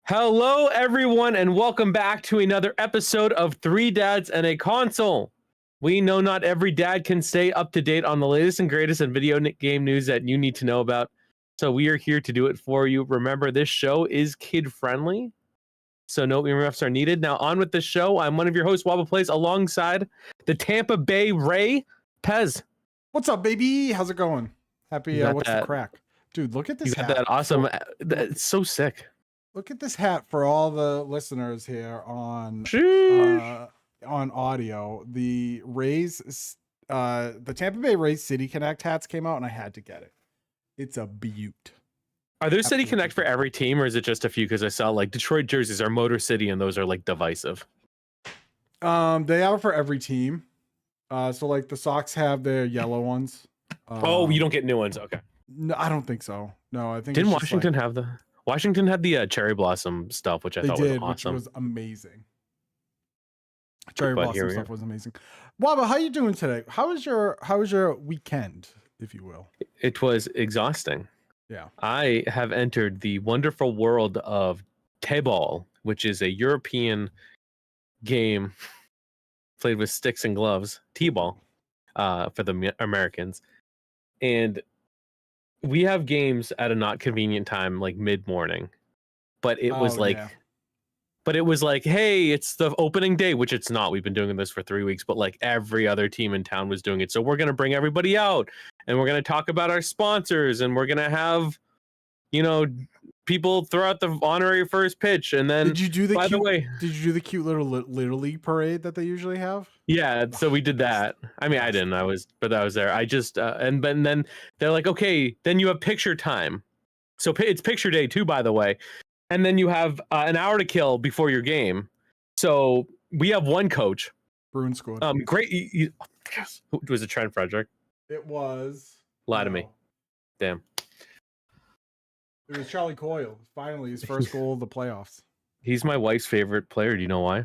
Hello, everyone, and welcome back to another episode of Three Dads and a Console. We know not every dad can stay up to date on the latest and greatest in video game news that you need to know about, so we are here to do it for you. Remember, this show is kid-friendly, so no earmuffs are needed. Now, on with the show. I'm one of your hosts, Wobble Plays, alongside the Tampa Bay Ray, Pez. What's up, baby? How's it going? Happy, what's the crack? Dude, look at this hat. You got that awesome, it's so sick. Look at this hat for all the listeners here on audio. The the Tampa Bay Rays City Connect hats came out and I had to get it. It's a beaut. Are there City Connect for every team, or is it just a few? Because I saw like Detroit jerseys are Motor City and those are like divisive. They are for every team. So like the Sox have their yellow ones. Oh, you don't get new ones. Okay. No, I don't think so. No, I think didn't Washington have the Washington had the cherry blossom stuff, which I thought was awesome. Which was amazing. Cherry blossom stuff was amazing. Waba, how you doing today? How was your weekend, if you will? It was exhausting. Yeah. I have entered the wonderful world of T-ball, which is a European game played with sticks and gloves, T-ball, for the Americans. And we have games at a not convenient time, like mid-morning, but it was like, hey, it's the opening day, which it's not. We've been doing this for 3 weeks, but like every other team in town was doing it. So we're going to bring everybody out and we're going to talk about our sponsors and we're going to have, people throw out the honorary first pitch. And then did you do the cute little Little League parade that they usually have? Yeah, so we did that. I mean, I didn't. I was there. I just and then they're like, okay, then you have picture time. So it's picture day too, by the way. And then you have an hour to kill before your game. So we have one coach. Bruin squad. Great. Was it Trent Frederick? It was. Lie to me. Damn. It was Charlie Coyle. Finally, his first goal of the playoffs. He's my wife's favorite player. Do you know why?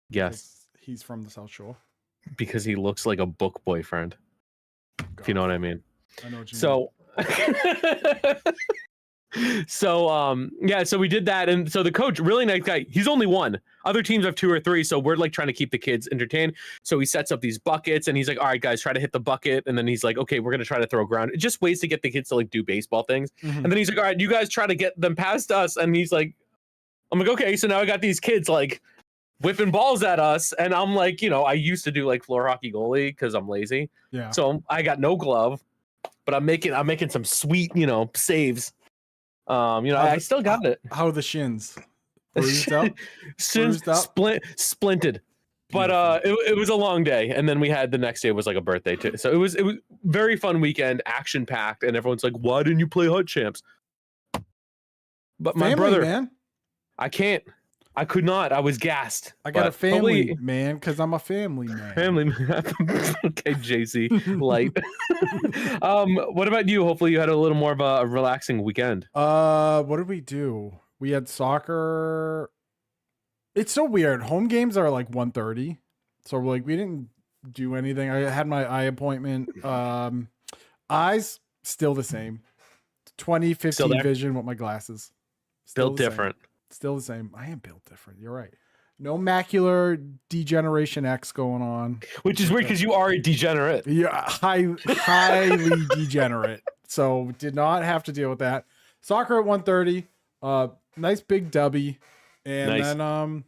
Yes. He's from the South Shore. Because he looks like a book boyfriend. God. If you know what I mean. I know what you mean. So we did that, and so the coach, really nice guy, he's only one. Other teams have 2 or 3, so we're like trying to keep the kids entertained. So he sets up these buckets and he's like, all right guys, try to hit the bucket, and then he's like, okay, we're gonna try to throw ground, just ways to get the kids to like do baseball things. And then he's like, all right, you guys try to get them past us, and he's like, I'm like, okay, so now I got these kids like whipping balls at us, and I'm like, I used to do like floor hockey goalie because I'm lazy, so I got no glove, but I'm making some sweet saves. I still got it. How are the shins? Bruised up? Splinted. But it was a long day, and then we had the next day was like a birthday too. So it was very fun weekend, action packed, and everyone's like, "Why didn't you play Hut Champs?" But my brother, man, I can't. I could not. I was gassed. I got a family, man, because I'm a family man. Family man. Okay, JC, light. What about you? Hopefully you had a little more of a relaxing weekend. What did we do? We had soccer. It's so weird. Home games are like 1:30. So we didn't do anything. I had my eye appointment. Eyes still the same. 20/15 vision with my glasses. Still different. Still the same. I am built different. You're right. No macular degeneration X going on. Which is weird because you are a degenerate. Yeah, highly degenerate. So did not have to deal with that. Soccer at 1:30. Nice big dubby. And then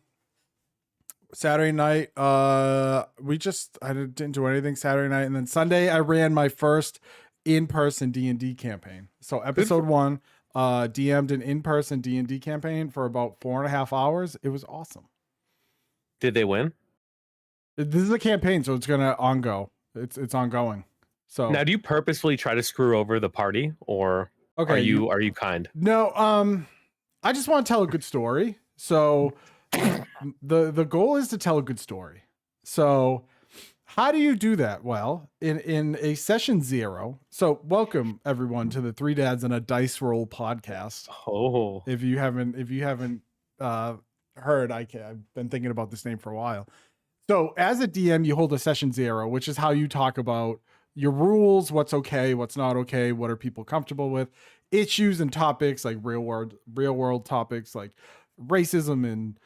Saturday night, I didn't do anything Saturday night. And then Sunday I ran my first in-person D&D campaign. So episode 1. DM'd an in-person D&D campaign for about 4.5 hours. It was awesome. Did they win? This is a campaign, so it's gonna It's ongoing. So now, do you purposefully try to screw over the party, or are you kind? No. I just want to tell a good story. So the goal is to tell a good story. So how do you do that? Well, in a session 0. So welcome everyone to the Three Dads and a Dice Roll podcast. Oh, if you haven't heard, I've been thinking about this name for a while. So as a DM, you hold a session 0, which is how you talk about your rules, what's okay, what's not okay, what are people comfortable with, issues and topics like real world topics like racism and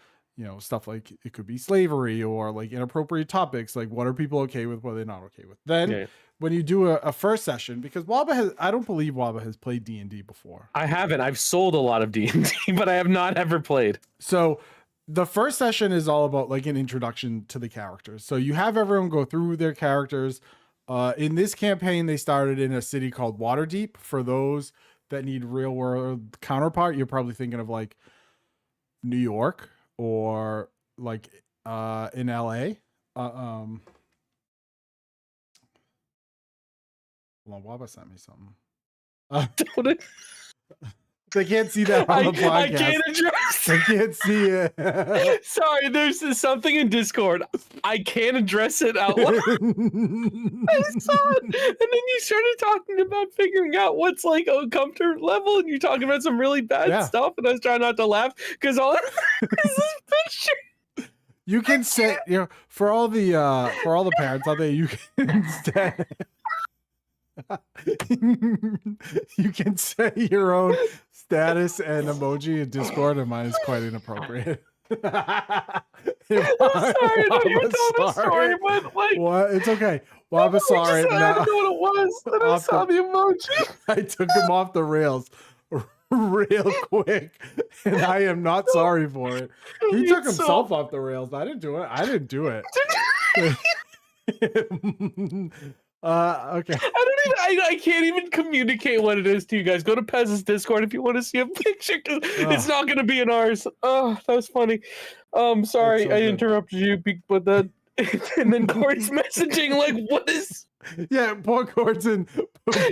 stuff like it could be slavery or like inappropriate topics. Like what are people okay with, what are they not okay with? Then when you do a first session, because I don't believe Waba has played D&D before. I haven't. I've sold a lot of D&D, but I have not ever played. So the first session is all about like an introduction to the characters. So you have everyone go through their characters. In this campaign, they started in a city called Waterdeep. For those that need real world counterpart, you're probably thinking of like New York or like in LA. Hold on, Waba sent me something. They can't see that on the podcast. I can't address. I can't see it. Sorry, there's something in Discord. I can't address it out loud. I saw it, and then you started talking about figuring out what's like a comfort level, and you're talking about some really bad stuff, and I was trying not to laugh because all is this picture. You can say, for all the parents out there, you can say. You can say your own status and emoji in Discord, and mine is quite inappropriate. I'm sorry, no, you told a story, but like, what? It's okay. Waba saw it. I don't know what it was, and I saw the emoji. I took him off the rails real quick, and I am not sorry for it. He took himself off the rails. I didn't do it. Okay. I can't even communicate what it is to you guys. Go to Pez's Discord if you want to see a picture, because it's not going to be in ours. Oh, that was funny. Sorry, I interrupted you, but that, and then Corey's messaging like, what is? Yeah, poor Corton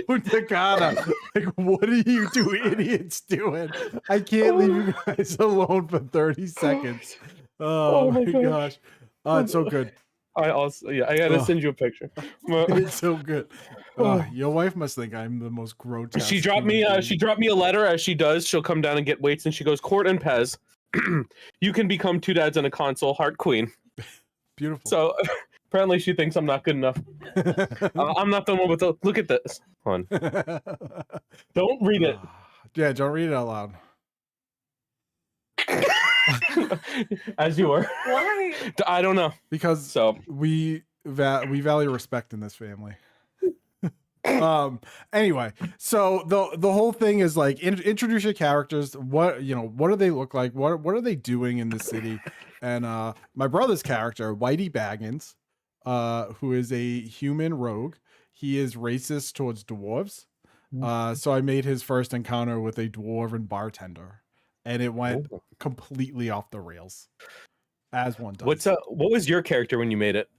Punta Cana. Like, what are you two idiots doing? I can't leave you guys alone for 30 seconds. Oh my gosh. It's so good. I gotta send you a picture. It's so good. Your wife must think I'm the most grotesque. She dropped me a letter, as she does. She'll come down and get weights, and she goes, Court and Pez, you can become two dads and a console, Heart Queen. Beautiful. So apparently she thinks I'm not good enough. I'm not the one with the look at this. Hold on. Don't read it. Yeah, don't read it out loud. As you were. Why? I don't know. Because we value respect in this family. Anyway, so the whole thing is like introduce your characters. What do they look like? What are they doing in the city? And my brother's character, Whitey Baggins, who is a human rogue. He is racist towards dwarves. So I made his first encounter with a dwarven bartender, and it went completely off the rails, as one does. What was your character when you made it?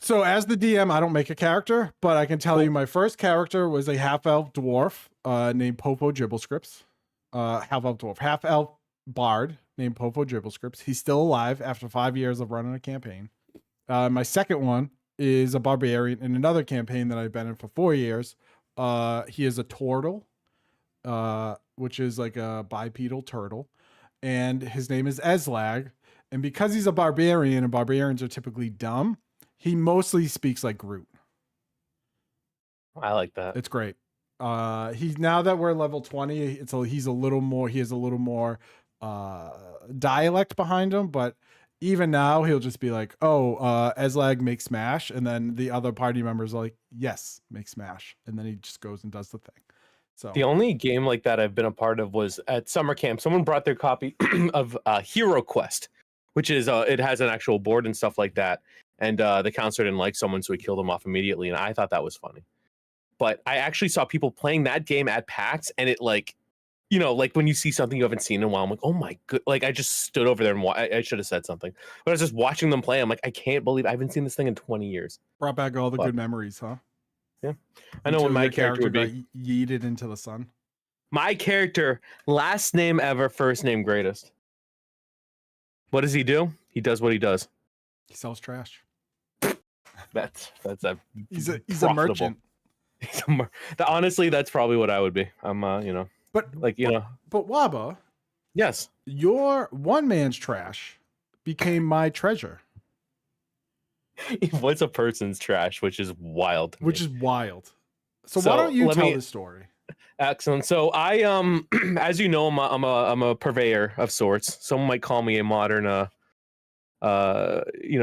So as the DM, I don't make a character, but I can tell you my first character was a half-elf dwarf named Popo Dribblescripts. Half-elf dwarf, half-elf bard named Popo Dribblescripts. He's still alive after 5 years of running a campaign. My second one is a barbarian in another campaign that I've been in for 4 years. He is a turtle, which is like a bipedal turtle. And his name is Eslag. And because he's a barbarian, and barbarians are typically dumb, he mostly speaks like Groot. I like that. It's great. He's, now that we're level 20, he has a little more dialect behind him, but even now he'll just be like, Eslag make smash, and then the other party members are like, yes, make smash, and then he just goes and does the thing. So the only game like that I've been a part of was at summer camp. Someone brought their copy of Hero Quest, which is it has an actual board and stuff like that. And the counselor didn't like someone, so he killed him off immediately. And I thought that was funny. But I actually saw people playing that game at PAX, and it like when you see something you haven't seen in a while, I'm like, oh my god! Like I just stood over there and I should have said something, but I was just watching them play. I'm like, I can't believe I haven't seen this thing in 20 years. Brought back all the good memories, huh? Yeah, I know what my character would got be. Yeeted into the sun. My character, last name ever, first name greatest. What does he do? He does what he does. He sells trash. That's he's a merchant. Honestly, that's probably what I would be. I'm but Waba, yes, your one man's trash became my treasure. What's a person's trash, which is wild. So why don't you tell the story? Excellent. So I as you know, I'm a purveyor of sorts. Some might call me a modern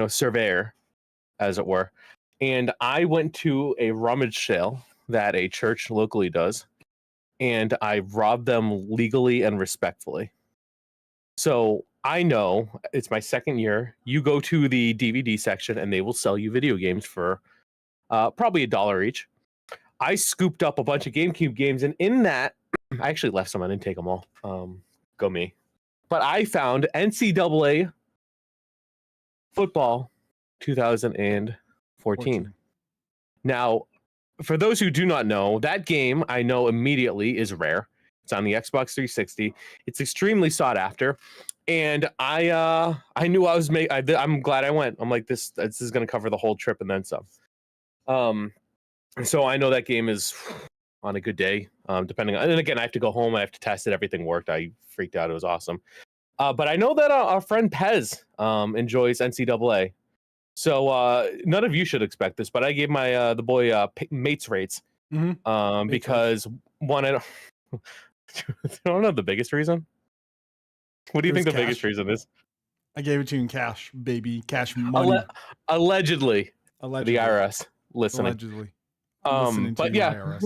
surveyor, as it were. And I went to a rummage sale that a church locally does, and I robbed them legally and respectfully. So I know it's my second year. You go to the DVD section and they will sell you video games for probably $1 each. I scooped up a bunch of GameCube games, and in that, I actually left some. I didn't take them all. Go me. But I found NCAA Football 2014. 14. Now, for those who do not know, that game I know immediately is rare. It's on the Xbox 360. It's extremely sought after, and I knew I was I'm glad I went. I'm like, this is going to cover the whole trip and then some. So I know that game is on a good day, depending on, and again, I have to go home. I have to test it. Everything worked. I freaked out. It was awesome. But I know that our friend Pez enjoys NCAA. So none of you should expect this, but I gave my the boy mates rates because one, I don't know the biggest reason. What do you think the biggest reason is? I gave it to you in cash, baby, cash money. Allegedly, the IRS listening. Allegedly, but yeah. IRS.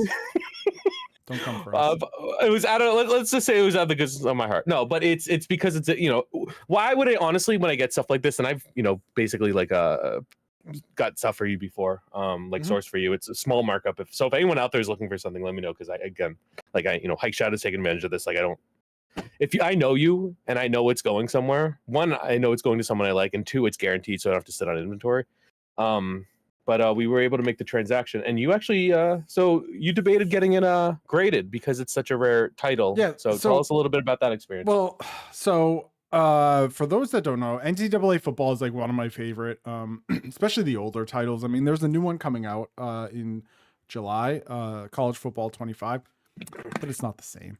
Don't come for us. It was out of, let's just say it was out of the goodness of my heart. No, but it's because it's, why would I honestly, when I get stuff like this, and I've, basically like got stuff for you before, sourced for you, it's a small markup. If anyone out there is looking for something, let me know. Cause I Hike Shadow is taking advantage of this. Like I know you and I know it's going somewhere. One, I know it's going to someone I like, and two, it's guaranteed. So I don't have to sit on inventory. But we were able to make the transaction, and you actually, so you debated getting it graded because it's such a rare title. Yeah. So tell us a little bit about that experience. Well, so for those that don't know, NCAA football is like one of my favorite, especially the older titles. I mean, there's a new one coming out in July, College Football 25, but it's not the same.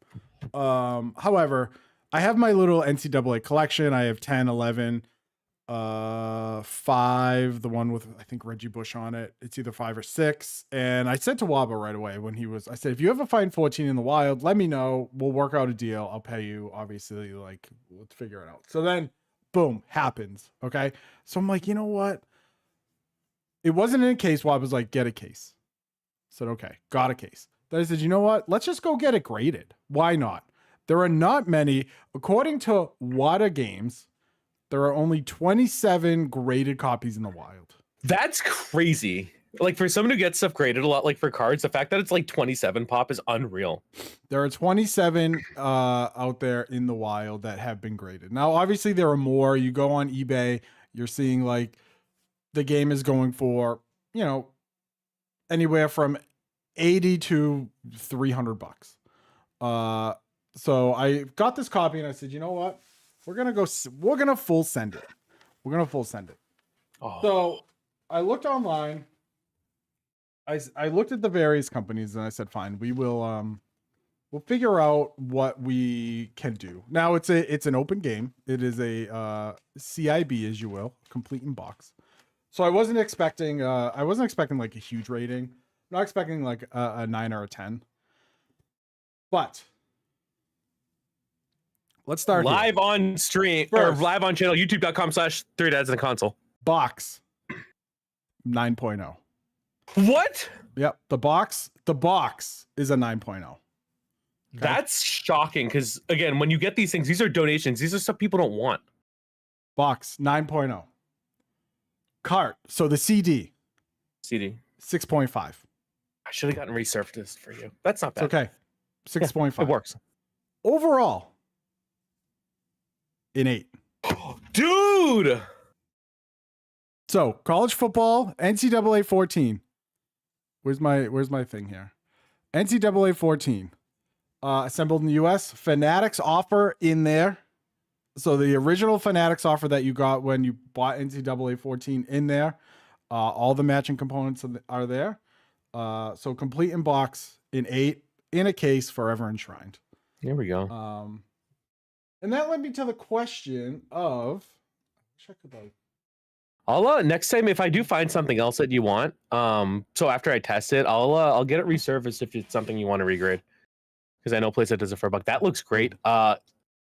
However, I have my little NCAA collection. I have 10, 11. 5, the one with I think Reggie Bush on it. It's either 5 or 6. And I said to Waba right away I said, if you ever find 14 in the wild, let me know. We'll work out a deal. I'll pay you. Obviously, let's figure it out. So then, boom, happens. Okay. So I'm like, you know what? It wasn't in a case. Waba was like, get a case. I said, okay, got a case. Then I said, you know what? Let's just go get it graded. Why not? There are not many, according to Wada Games. There are only 27 graded copies in the wild. That's crazy. Like for someone who gets stuff graded a lot, like for cards, the fact that it's like 27 pop is unreal. There are 27 out there in the wild that have been graded. Now, obviously there are more. You go on eBay, you're seeing like the game is going for, anywhere from 80 to $300. So I got this copy and I said, you know what? We're going to full send it. Oh. So I looked online. I looked at the various companies and I said, fine, we'll figure out what we can do. Now it's an open game. It is a CIB, as you will, complete in box. So I wasn't expecting like a huge rating. I'm not expecting like a 9 or a 10. But let's start live here. On stream first, or live on channel, youtube.com/3dads-in-the-console. Box 9.0. What? Yep. The box is a 9.0. Okay? That's shocking. Because again, when you get these things, these are donations. These are stuff people don't want. Box 9.0. Cart. So the CD 6.5. I should have gotten resurfaced for you. That's not bad. It's okay. 6.5. Yeah, it works. Overall, an 8. Dude. So college football, NCAA 14. Where's my thing here? NCAA 14. Assembled in the US. Fanatics offer in there. So the original Fanatics offer that you got when you bought NCAA 14 in there. All the matching components are there. So complete in box in 8 in a case, forever enshrined. Here we go. And that led me to the question of, check it out. I'll next time if I do find something else that you want, so after I test it, I'll get it resurfaced if it's something you want to regrade. because I know PlayStation does it for $1. That looks great.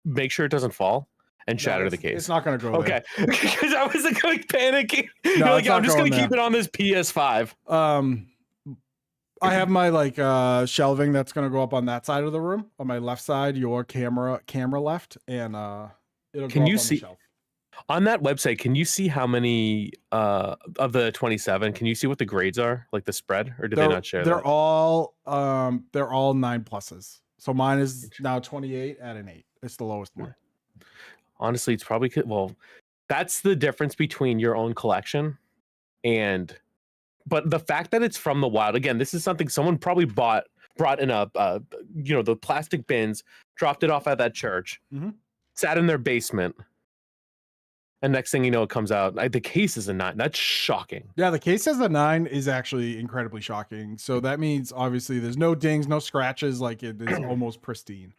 Make sure it doesn't fall and shatter the case. It's not going to go okay, because I was like panicking. No, You're like, it's I'm not just going gonna keep it on this PS5. I have my like shelving that's gonna go up on that side of the room, on my left side, your camera left, and it'll Can go you up on see the shelf. on that website? Can you see how many of the 27? Can you see what the grades are, like the spread, or do they not share they're that? all 9+. So mine is now 28 at an 8. It's the lowest one. Honestly, it's probably that's the difference between your own collection and. But the fact that it's from the wild, again, this is something someone probably brought in the plastic bins, dropped it off at that church, sat in their basement, and next thing you know, it comes out. The case is a 9. That's shocking. Yeah, the case as a 9 is actually incredibly shocking. So that means obviously there's no dings, no scratches, like it is almost pristine.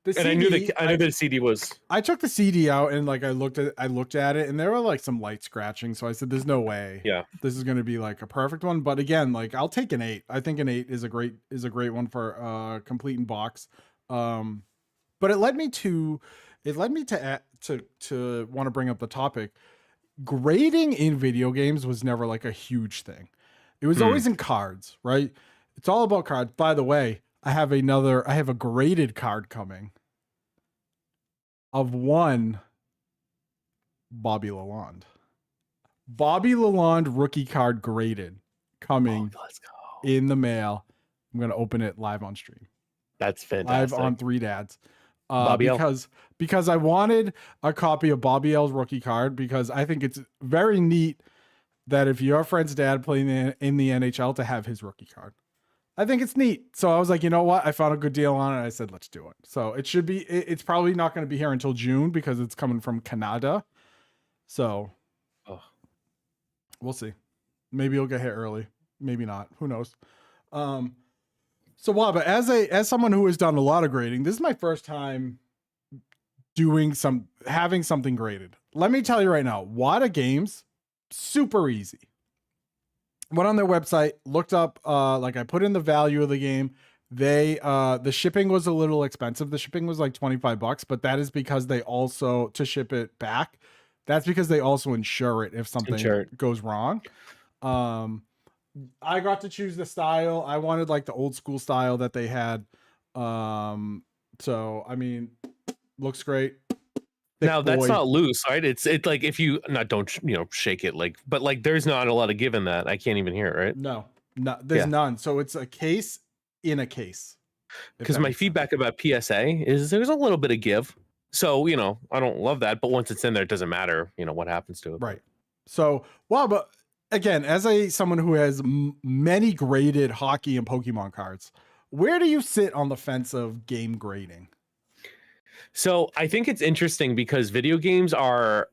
The CD, I knew the CD was. I took the CD out and like I looked at it and there were like some light scratching. So I said, "There's no way, this is going to be like a perfect one." But again, like I'll take an 8. I think an 8 is a great one for complete in box. But it led me to want to bring up the topic. Grading in video games was never like a huge thing. It was always in cards, right? It's all about cards. By the way, I have a graded card coming of one Bobby Lalonde. Bobby Lalonde rookie card graded coming in the mail. I'm going to open it live on stream. That's fantastic. Live on 3 Dads. Because I wanted a copy of Bobby L's rookie card, because I think it's very neat that if your friend's dad playing in the NHL to have his rookie card. I think it's neat. So I was like, you know what? I found a good deal on it. I said, let's do it. So it should be, it's probably not going to be here until June because it's coming from Canada. So we'll see. Maybe it'll get here early. Maybe not. Who knows? So Waba, as someone who has done a lot of grading, this is my first time having something graded. Let me tell you right now, Wada Games, super easy. Went on their website, looked up, like I put in the value of the game. The shipping was a little expensive. The shipping was like $25, but that is because they also, to ship it back, that's because they also insure it if something goes wrong. I got to choose the style. I wanted like the old school style that they had. So, I mean, looks great. Now that's not loose, right? It's like if you don't shake it but like there's not a lot of give in that. I can't even hear it, right? No, there's none. So it's a case in a case. Because my feedback about PSA is there's a little bit of give. So I don't love that, but once it's in there, it doesn't matter what happens to it. Right. So but again, as someone who has many graded hockey and Pokemon cards, where do you sit on the fence of game grading? So I think it's interesting because video games are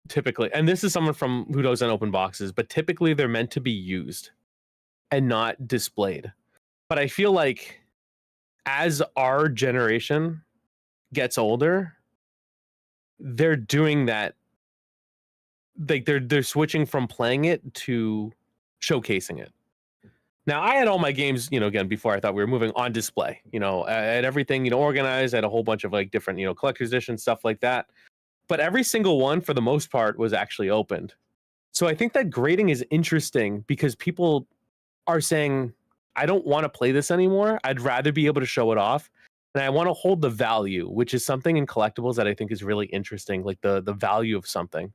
typically, and this is someone who doesn't open boxes, but typically they're meant to be used and not displayed. But I feel like as our generation gets older, they're doing that. Like they're switching from playing it to showcasing it. Now, I had all my games, again, before I thought we were moving on display, I had everything, organized. I had a whole bunch of like different, collector's edition stuff like that. But every single one, for the most part, was actually opened. So I think that grading is interesting because people are saying, I don't want to play this anymore. I'd rather be able to show it off. And I want to hold the value, which is something in collectibles that I think is really interesting, like the value of something.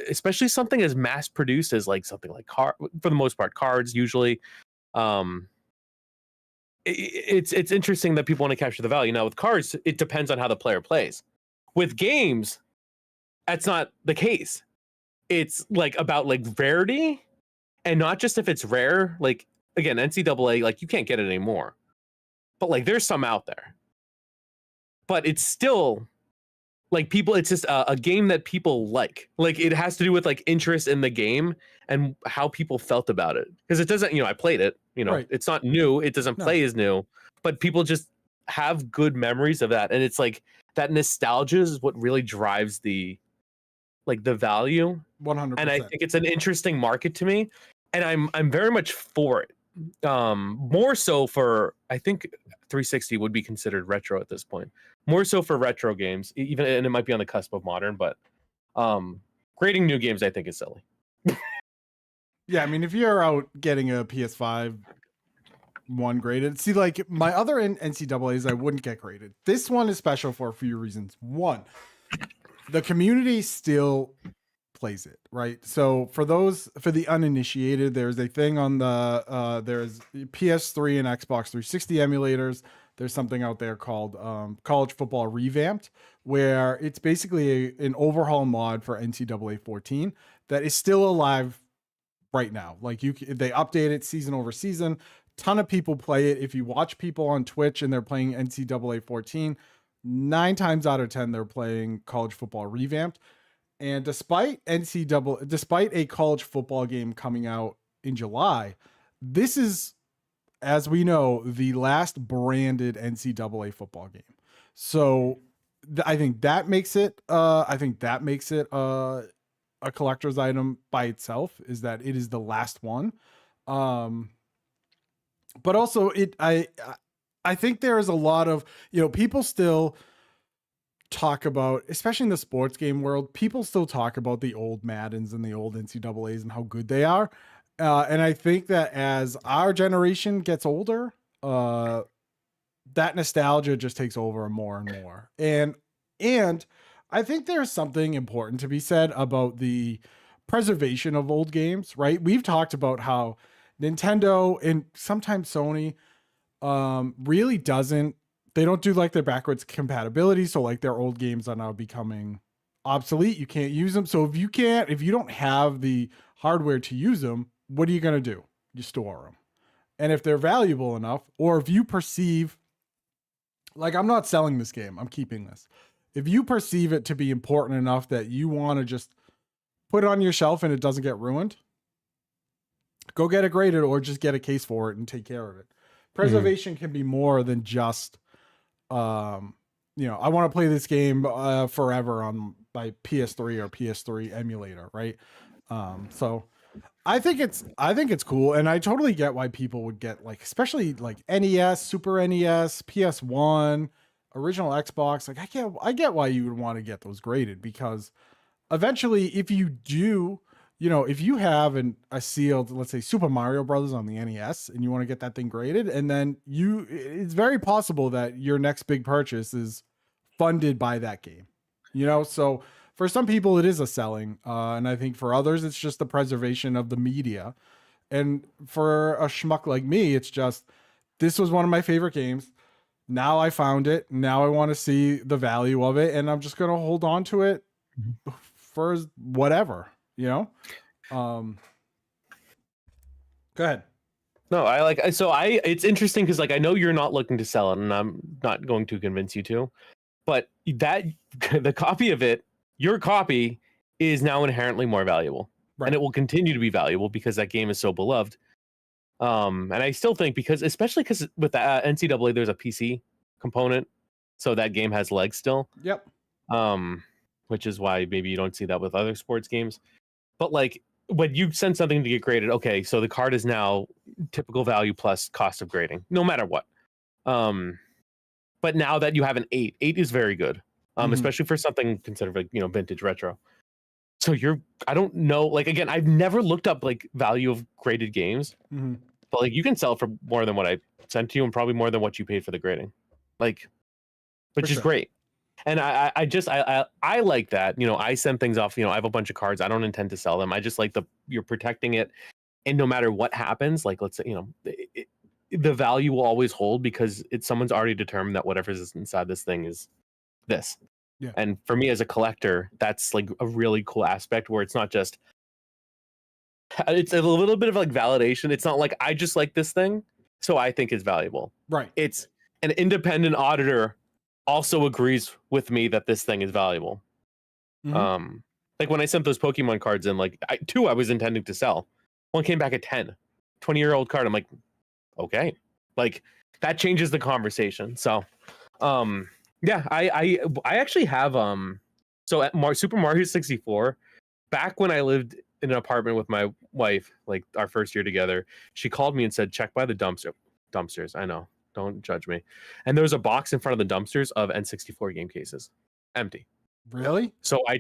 Especially something as mass produced as like something like for the most part, cards usually. It's interesting that people want to capture the value. Now with cards, it depends on how the player plays. With games, that's not the case. It's like about like rarity, and not just if it's rare. Like again, NCAA, like you can't get it anymore, but like there's some out there. But it's still like people, it's just a game that people like it has to do with like interest in the game and how people felt about it. Because it doesn't, I played it, right. It's not new. It doesn't play as new, but people just have good memories of that. And it's like that nostalgia is what really drives the value. 100%. And I think it's an interesting market to me. And I'm very much for it. more so for, I think 360 would be considered retro at this point. More so for retro games, even, and it might be on the cusp of modern, but grading new games I think is silly. Yeah, I mean, if you're out getting a PS5 one graded, see, like my other NCAAs, I wouldn't get graded. This one is special for a few reasons. One, the community still plays it, right? So for the uninitiated, there's a thing on the there's PS3 and Xbox 360 emulators. There's something out there called College Football Revamped, where it's basically an overhaul mod for NCAA 14 that is still alive right now. Like they update it season over season. Ton of people play it. If you watch people on Twitch and they're playing NCAA 14, 9 times out of 10 they're playing College Football Revamped. And despite a college football game coming out in July, this is, as we know, the last branded NCAA football game. So I think that makes it a collector's item by itself, is that it is the last one. But also I think there is a lot of, people still talk about, especially in the sports game world, people still talk about the old Maddens and the old NCAAs and how good they are. And I think that as our generation gets older, that nostalgia just takes over more and more. And I think there's something important to be said about the preservation of old games, right? We've talked about how Nintendo and sometimes Sony really they don't do like their backwards compatibility. So like their old games are now becoming obsolete. You can't use them. So if you don't have the hardware to use them, what are you going to do? You store them. And if they're valuable enough, or if you perceive, like, I'm not selling this game, I'm keeping this. If you perceive it to be important enough that you want to just put it on your shelf and it doesn't get ruined, go get it graded or just get a case for it and take care of it. Preservation can be more than just, I want to play this game forever on my PS3 or PS3 emulator, right? So I think it's cool, and I totally get why people would get, like, especially like NES, Super NES, PS1, original Xbox. Like I get why you would want to get those graded, because eventually, if you do, if you have a sealed, let's say, Super Mario Brothers on the NES, and you want to get that thing graded, and then it's very possible that your next big purchase is funded by that game, so for some people it is a selling, and I think for others it's just the preservation of the media. And for a schmuck like me, it's just, this was one of my favorite games. Now I found it. Now I want to see the value of it, and I'm just going to hold on to it for whatever, Go ahead. No, it's interesting because, like, I know you're not looking to sell it, and I'm not going to convince you to, but the copy of it, your copy, is now inherently more valuable, right? And it will continue to be valuable because that game is so beloved. And I still think, especially because with the NCAA, there's a PC component, so that game has legs still. Yep. Which is why maybe you don't see that with other sports games. But like, when you send something to get graded, okay, so the card is now typical value plus cost of grading, no matter what. But now that you have an 8 is very good. Especially for something considered like, vintage retro. So I don't know, like, again, I've never looked up like value of graded games, but like, you can sell for more than what I sent to you, and probably more than what you paid for the grading, like, which is great. And I like that, I send things off, I have a bunch of cards. I don't intend to sell them. I just like you're protecting it. And no matter what happens, like, let's say, the value will always hold because someone's already determined that whatever's inside this thing is this. Yeah. And for me as a collector, that's like a really cool aspect where it's not just, it's a little bit of like validation. It's not like I just like this thing, so I think it's valuable. Right. It's an independent auditor also agrees with me that this thing is valuable. Like when I sent those Pokemon cards in, like two I was intending to sell. One came back at 10, 20-year-old card. I'm like, okay, like that changes the conversation. So, yeah, I actually have so at Super Mario 64, back when I lived in an apartment with my wife, like our first year together. She called me and said, check by the dumpsters. I know, don't judge me. And there was a box in front of the dumpsters of N64 game cases, empty. Really? So I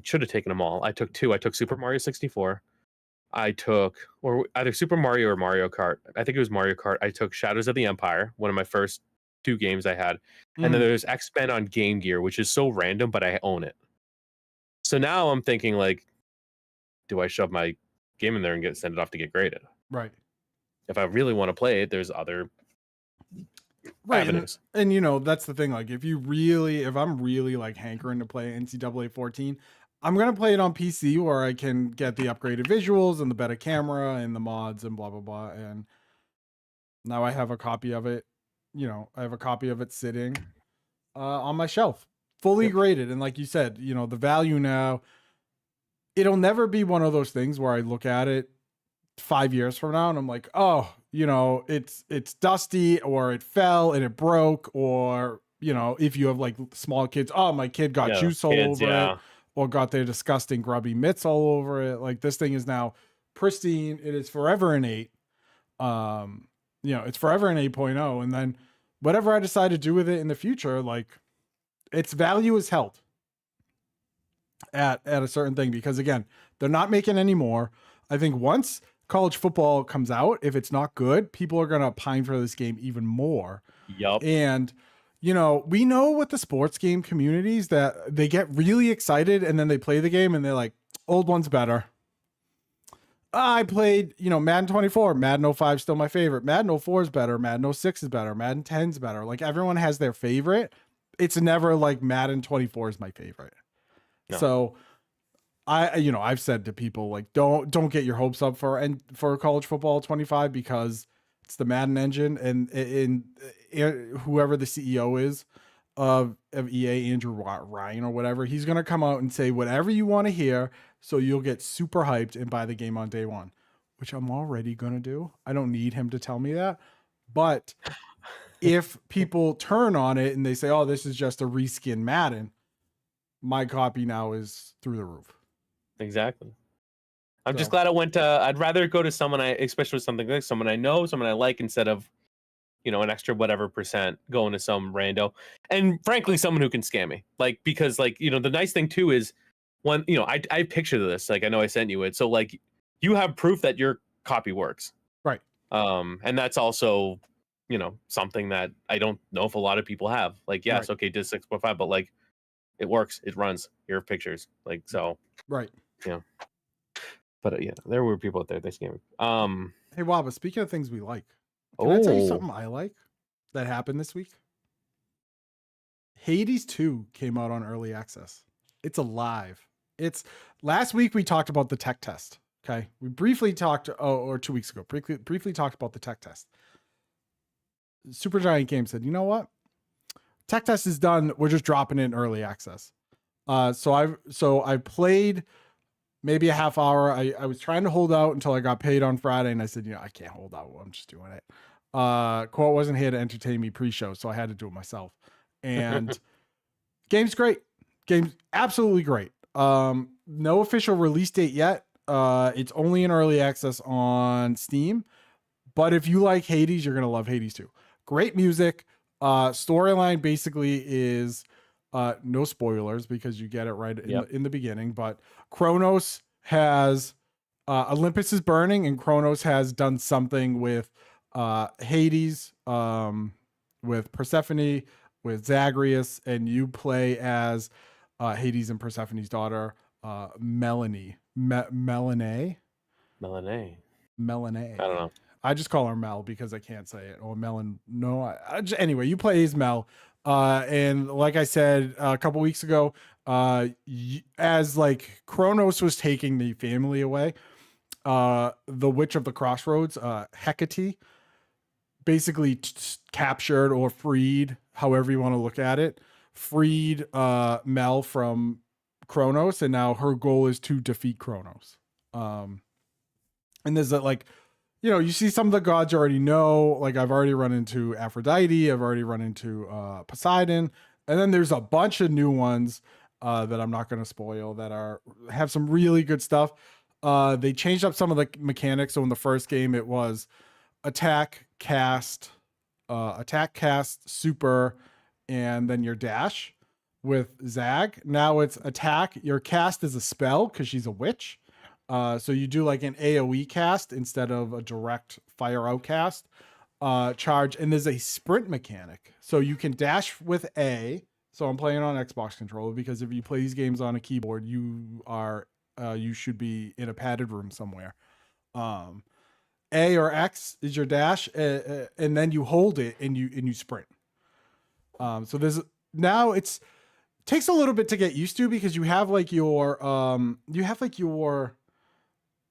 should have taken them all. I took two. I took Super Mario 64. I took, or either Super Mario or Mario Kart. I think it was Mario Kart. I took Shadows of the Empire, one of my first 2 games I had. And then there's X-Men on Game Gear, which is so random, but I own it. So now I'm thinking, like, do I shove my game in there and send it off to get graded? Right. If I really want to play it, there's other avenues. And you know, that's the thing. Like, if I'm really like hankering to play NCAA 14, I'm going to play it on PC where I can get the upgraded visuals and the better camera and the mods and blah, blah, blah. And now I have a copy of it. You know, I have a copy of it sitting on my shelf, fully graded. And like you said, you know, the value now, it'll never be one of those things where I look at it 5 years from now and I'm like, oh, you know, it's dusty, or it fell and it broke, or, you know, if you have like small kids, oh, my kid got juice all over it, or got their disgusting grubby mitts all over it. Like, this thing is now pristine. It is forever an 8. You know, it's forever an 8.0. And then whatever I decide to do with it in the future, like, its value is held at a certain thing, because again, they're not making any more. I think once college football comes out, if it's not good, people are going to pine for this game even more. Yup. And, you know, we know with the sports game communities that they get really excited and then they play the game and they're like, old one's better. I played, you know, Madden 24, Madden 05 still my favorite. Madden 04 is better. Madden 06 is better. Madden 10 is better. Like, everyone has their favorite. It's never like Madden 24 is my favorite. No. So I've said to people, like, don't get your hopes up for college football 25, because it's the Madden engine, and whoever the CEO is of EA, Andrew Ryan or whatever, he's going to come out and say whatever you want to hear, so you'll get super hyped and buy the game on day one, which I'm already going to do. I don't need him to tell me that. But if people turn on it and they say, oh, this is just a reskin Madden, my copy now is through the roof. Exactly. I'm just glad I went to, I'd rather go to someone especially something like someone I know, someone I like, instead of, you know, an extra whatever percent going to some rando. And frankly, someone who can scam me. Like, because, like, you know, the nice thing too is, one, you know, I picture this, like, I know I sent you it. So, like, you have proof that your copy works. Right. And that's also, you know, something that I don't know if a lot of people have. Like, yes, okay, just 6.5, but, like, it works, it runs. Here are pictures. Like, so. Right. Yeah. But yeah, there were people out there they scammed. Hey, Waba, speaking of things we like, can I tell you something I like that happened this week? Hades 2 came out on early access. It's alive. It's last week we talked about the tech test. Okay. We briefly talked, or 2 weeks ago, briefly talked about the tech test. Supergiant Games said, you know what? Tech test is done. We're just dropping it in early access. So I played maybe a half hour. I was trying to hold out until I got paid on Friday, and I said, you know, I can't hold out. I'm just doing it. Quote wasn't here to entertain me pre-show, so I had to do it myself. And game's great. Game's absolutely great. No official release date yet. It's only in early access on Steam. But if you like Hades, you're gonna love Hades 2. Great music. Storyline basically is no spoilers because you get it right in the beginning, but Kronos has Olympus is burning, and Kronos has done something with Hades, with Persephone, with Zagreus, and you play as Hades and Persephone's daughter, Melanie. Melanie. I don't know. I just call her Mel because I can't say it. Or Melon. No. Anyway, you play as Mel. And like I said a couple weeks ago, as like Kronos was taking the family away, the Witch of the Crossroads, Hecate, basically captured or freed, however you want to look at it, freed Mel from Kronos, and now her goal is to defeat Kronos. And there's that, like, you know, you see some of the gods you already know, like I've already run into Aphrodite, I've already run into Poseidon, and then there's a bunch of new ones that I'm not going to spoil that have some really good stuff. They changed up some of the mechanics. So in the first game, it was attack, cast, super, and then your dash with Zag. Now it's attack. Your cast is a spell because she's a witch. So you do like an AoE cast instead of a direct fire out cast. Charge, and there's a sprint mechanic. So you can dash with A. So I'm playing on Xbox controller because if you play these games on a keyboard, you should be in a padded room somewhere. A or X is your dash, and then you hold it and you sprint. So there's now it takes a little bit to get used to because you have like your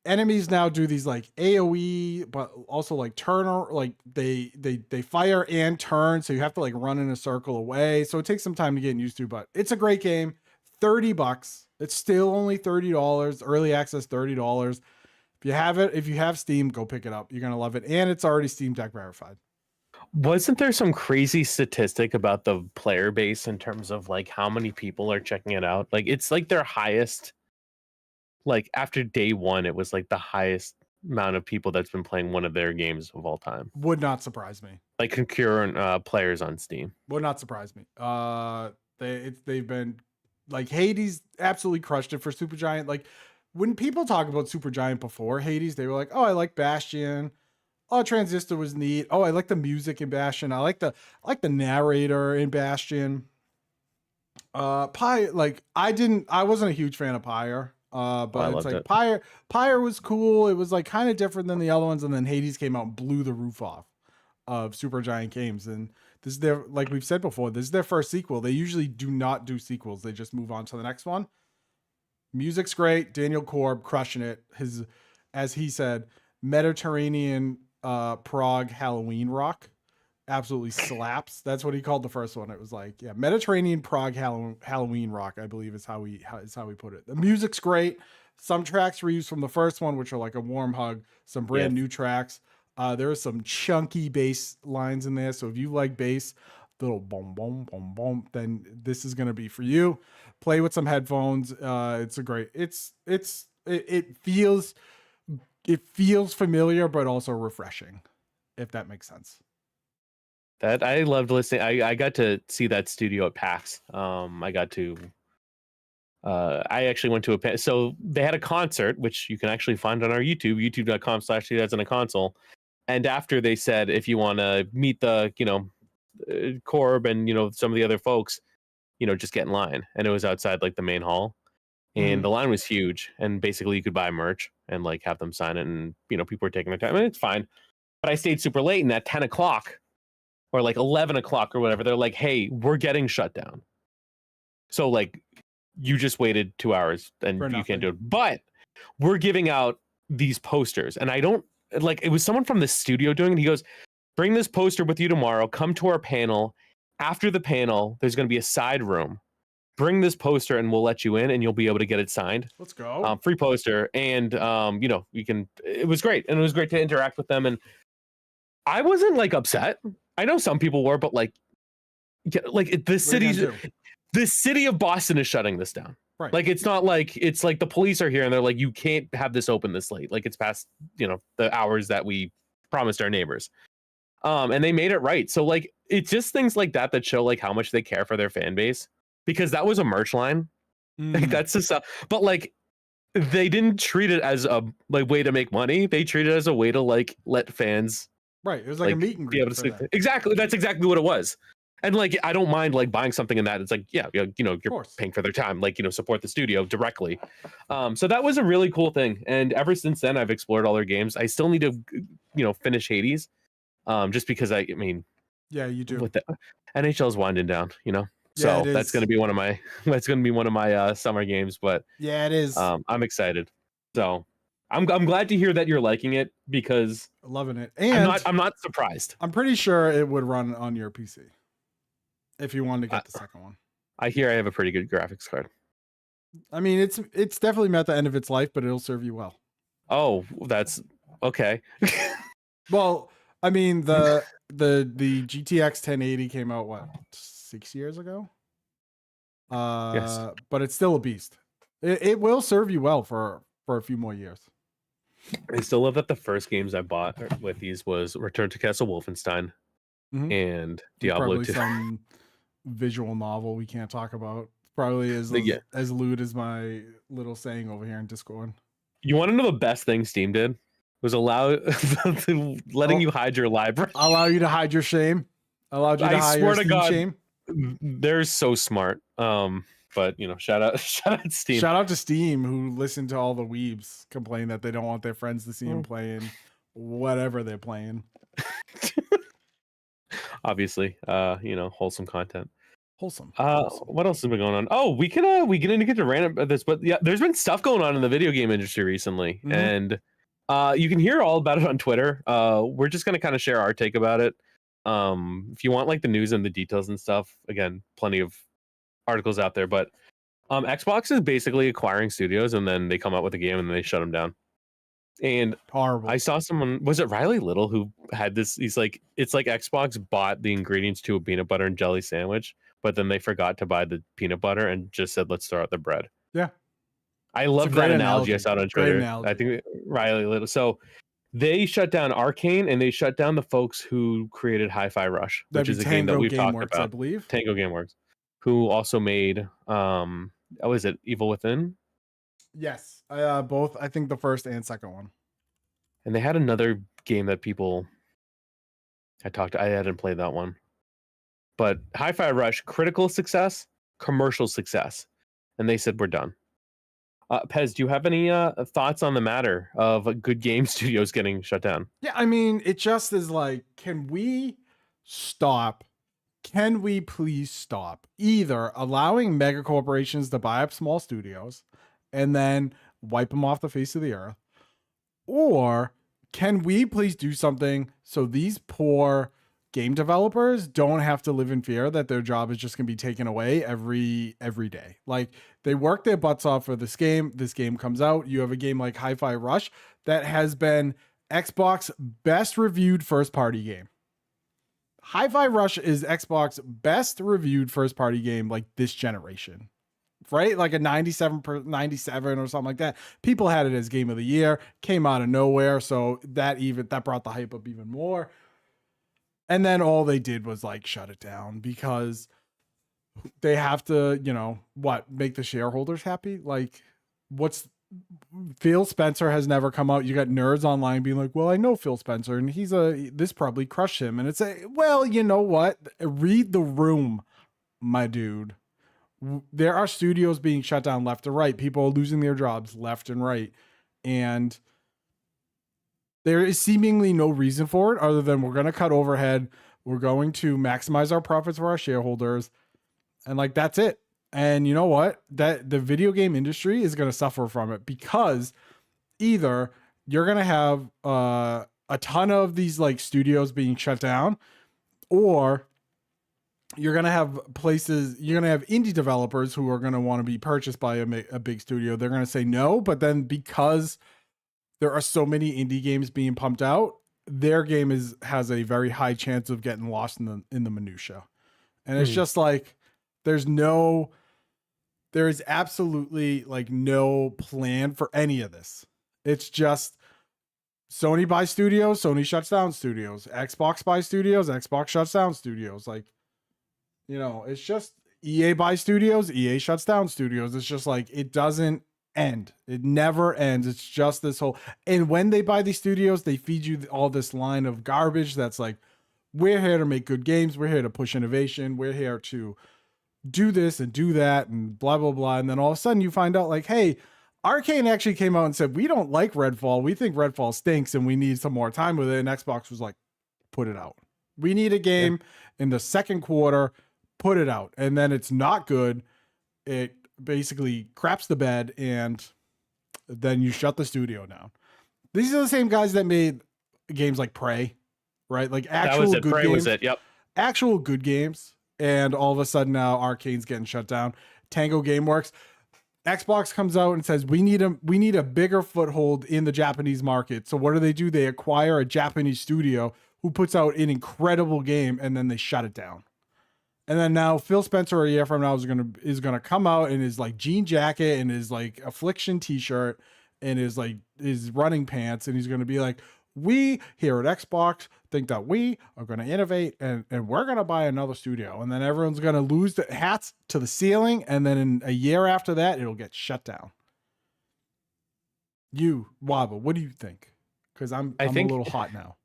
enemies now do these like AoE, but also like turn, like they fire and turn, so you have to like run in a circle away. So it takes some time to get used to, but it's a great game. $30. It's still only $30. Early access $30. If you have Steam, go pick it up. You're gonna love it, and it's already Steam Deck verified. Wasn't there some crazy statistic about the player base in terms of like how many people are checking it out? Like it's like their highest. Like after day one, it was like the highest amount of people that's been playing one of their games of all time. Would not surprise me. Like concurrent players on Steam. Would not surprise me. They've been like Hades absolutely crushed it for Supergiant. Like when people talk about Supergiant before Hades, they were like, "Oh, I like Bastion. Oh, Transistor was neat. Oh, I like the music in Bastion. I like the narrator in Bastion." Pyre, like I wasn't a huge fan of Pyre. But it's like Pyre was cool. It was like kind of different than the other ones, and then Hades came out and blew the roof off of Supergiant Games. And this is their, like we've said before, this is their first sequel. They usually do not do sequels. They just move on to the next one. Music's great. Daniel Korb crushing it. His, as he said, Mediterranean Prague Halloween rock absolutely slaps. That's what he called the first one. It was like, yeah, Mediterranean Prague Halloween rock, I believe is how we put it. The music's great. Some tracks reused from the first one, which are like a warm hug. Some brand new tracks. There are some chunky bass lines in there. So if you like bass, little boom, boom, boom, boom, then this is gonna be for you. Play with some headphones. It's a great. It feels familiar, but also refreshing, if that makes sense. That I loved listening. I got to see that studio at PAX. I actually went to so they had a concert, which you can actually find on our YouTube, youtube.com/2000aconsole. And after they said, if you want to meet the, Korb and, some of the other folks, just get in line. And it was outside like the main hall. And the line was huge. And basically you could buy merch and like have them sign it. And, people were taking their time. I mean, it's fine. But I stayed super late, and at 10 o'clock, or like 11 o'clock or whatever, they're like, hey, we're getting shut down. So like you just waited 2 hours and you can't do it. But we're giving out these posters. And I don't like, it was someone from the studio doing it. He goes, bring this poster with you tomorrow. Come to our panel. After the panel, there's going to be a side room. Bring this poster and we'll let you in and you'll be able to get it signed. Let's go. Free poster. And, you can, it was great. And it was great to interact with them. And I wasn't like upset. I know some people were, but like the city of Boston is shutting this down. Right. Like it's not like it's like the police are here and they're like, you can't have this open this late. Like it's past, the hours that we promised our neighbors. And they made it right. So like it's just things like that show like how much they care for their fan base, because that was a merch line. Like that's just but like they didn't treat it as a like way to make money. They treated it as a way to like let fans. Right. It was like a meet and greet. Exactly. That's exactly what it was. And like, I don't mind like buying something in that. It's like, yeah, you're paying for their time, like, support the studio directly. So that was a really cool thing. And ever since then, I've explored all their games. I still need to, finish Hades. Just because I mean, yeah, you do. With the NHL's winding down, so that's going to be one of my summer games. But yeah, it is. I'm excited. So I'm glad to hear that you're liking it, because loving it. And I'm not surprised. I'm pretty sure it would run on your PC if you wanted to get the second one. I hear I have a pretty good graphics card. I mean, it's definitely met the end of its life, but it'll serve you well. Oh, that's okay. Well, I mean, the GTX 1080 came out 6 years ago? Yes. But it's still a beast. It will serve you well for for a few more years. I still love that the first games I bought with these was Return to Castle Wolfenstein and Diablo Probably 2. some visual novel we can't talk about. Probably as lewd as my little saying over here in Discord. You want to know the best thing Steam did? Was letting you hide your library. Allow you to hide your shame. Allowed you to hide your Steam shame. They're so smart. But shout out Steam. Shout out to Steam, who listened to all the weebs complain that they don't want their friends to see them playing whatever they're playing. Obviously, wholesome content. Wholesome. What else has been going on? Oh, we can get to random about this, but yeah, there's been stuff going on in the video game industry recently, and you can hear all about it on Twitter. We're just gonna kind of share our take about it. If you want like the news and the details and stuff, again, plenty of articles out there. But Xbox is basically acquiring studios, and then they come out with a game and then they shut them down. And horrible. I saw someone, was it Riley Little, who had this? He's like, it's like Xbox bought the ingredients to a peanut butter and jelly sandwich, but then they forgot to buy the peanut butter and just said, let's throw out the bread. Yeah. I love that analogy I saw on Twitter. I think Riley Little. So they shut down Arcane, and they shut down the folks who created Hi-Fi Rush, which is a game that we've talked about. I believe. Tango Gameworks, who also made, is it Evil Within? Yes. Both, I think the first and second one. And they had another game that I hadn't played that one. But Hi-Fi Rush, critical success, commercial success. And they said, we're done. Pez, do you have any thoughts on the matter of good game studios getting shut down? Yeah, I mean, it just is like, can we stop? Can we please stop either allowing mega corporations to buy up small studios and then wipe them off the face of the earth? Or can we please do something so these poor game developers don't have to live in fear that their job is just going to be taken away every day? Like, they work their butts off for this game. This game comes out. You have a game like Hi-Fi Rush that has been Xbox best reviewed first party game. Hi-Fi Rush is Xbox best reviewed first party game like this generation, right? Like a 97 or something like that. People had it as game of the year, came out of nowhere. So that brought the hype up even more. And then all they did was like shut it down because they have to, make the shareholders happy. Like, Phil Spencer has never come out. You got nerds online being like, well, I know Phil Spencer and this probably crushed him. And it's well, you know what? Read the room, my dude. There are studios being shut down left and right. People are losing their jobs left and right. And there is seemingly no reason for it other than we're going to cut overhead. We're going to maximize our profits for our shareholders. And like, that's it. And you know what? That the video game industry is going to suffer from it because either you're going to have a ton of these like studios being shut down, or you're going to have you're going to have indie developers who are going to want to be purchased by a big studio. They're going to say no, but then because there are so many indie games being pumped out, their game has a very high chance of getting lost in the minutia. And it's just like, there is absolutely like no plan for any of this. It's just Sony buys studios, Sony shuts down studios. Xbox buys studios, Xbox shuts down studios. Like, it's just EA buys studios, EA shuts down studios. It's just like, it doesn't end. It never ends. It's just this whole, and when they buy these studios, they feed you all this line of garbage that's like, we're here to make good games. We're here to push innovation. We're here to do this and do that and blah, blah, blah. And then all of a sudden you find out like, hey, Arcane actually came out and said, we don't like Redfall. We think Redfall stinks and we need some more time with it. And Xbox was like, put it out. We need a game in the second quarter, put it out. And then it's not good. It basically craps the bed and then you shut the studio down. These are the same guys that made games like Prey, right? Like actual good Prey games. Was it. Yep. Actual good games. And all of a sudden now Arcane's getting shut down. Tango Gameworks. Xbox comes out and says, we need a bigger foothold in the Japanese market. So what do? They acquire a Japanese studio who puts out an incredible game and then they shut it down. And then now Phil Spencer a year from now is gonna come out in his like jean jacket and his like Affliction t-shirt in his running pants, and he's going to be like, we here at Xbox think that we are going to innovate and we're going to buy another studio, and then everyone's going to lose the hats to the ceiling, and then in a year after that it'll get shut down. You, Waba, what do you think? Because I'm a little hot now.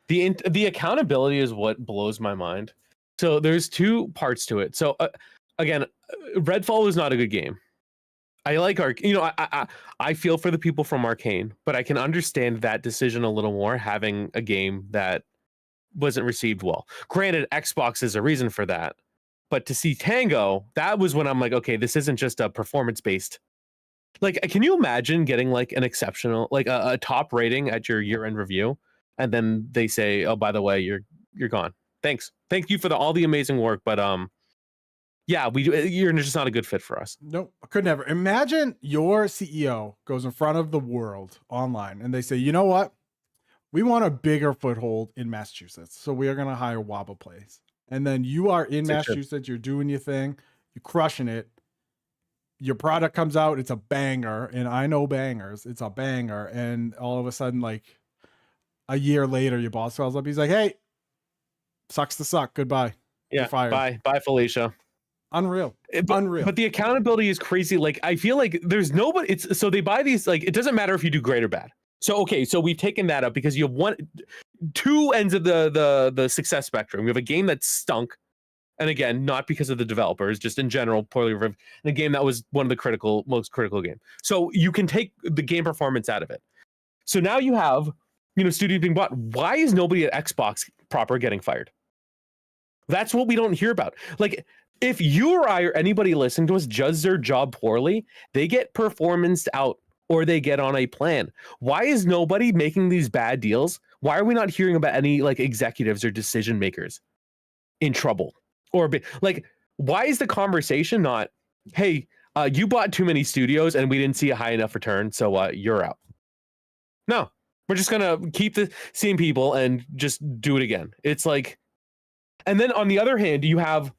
The accountability is what blows my mind. So there's two parts to it. So again, Redfall was not a good game. I like I feel for the people from Arcane, but I can understand that decision a little more, having a game that wasn't received well. Granted, Xbox is a reason for that, but to see Tango, that was when I'm like, okay, this isn't just a performance based. Like, can you imagine getting like an exceptional, like a top rating at your year-end review, and then they say, oh, by the way, you're gone. Thank you for all the amazing work, but yeah, you're just not a good fit for us. Nope, I could never. Imagine your CEO goes in front of the world online and they say, you know what? We want a bigger foothold in Massachusetts, so we are going to hire Waba Plays. And then you are in Massachusetts, you're doing your thing, you're crushing it. Your product comes out, it's a banger, and I know bangers, it's a banger. And all of a sudden, like a year later, your boss calls up, he's like, hey, sucks to suck, goodbye. Yeah, you're fired. Bye, Felicia. Unreal. Unreal. But the accountability is crazy. Like, I feel like there's nobody. So they buy these, like, it doesn't matter if you do great or bad. So okay, so we've taken that up because you have two ends of the success spectrum. We have a game that stunk, and again, not because of the developers, just in general, poorly reviewed, and a game that was one of the most critical game. So you can take the game performance out of it. So now you have, studios being bought. Why is nobody at Xbox proper getting fired? That's what we don't hear about. Like, if you or I or anybody listening to us judge their job poorly, they get performanced out or they get on a plan. Why is nobody making these bad deals? Why are we not hearing about any like executives or decision makers in trouble? Or like, why is the conversation not, hey, you bought too many studios and we didn't see a high enough return, so you're out? No, we're just going to keep the same people and just do it again. It's like, and then on the other hand, you have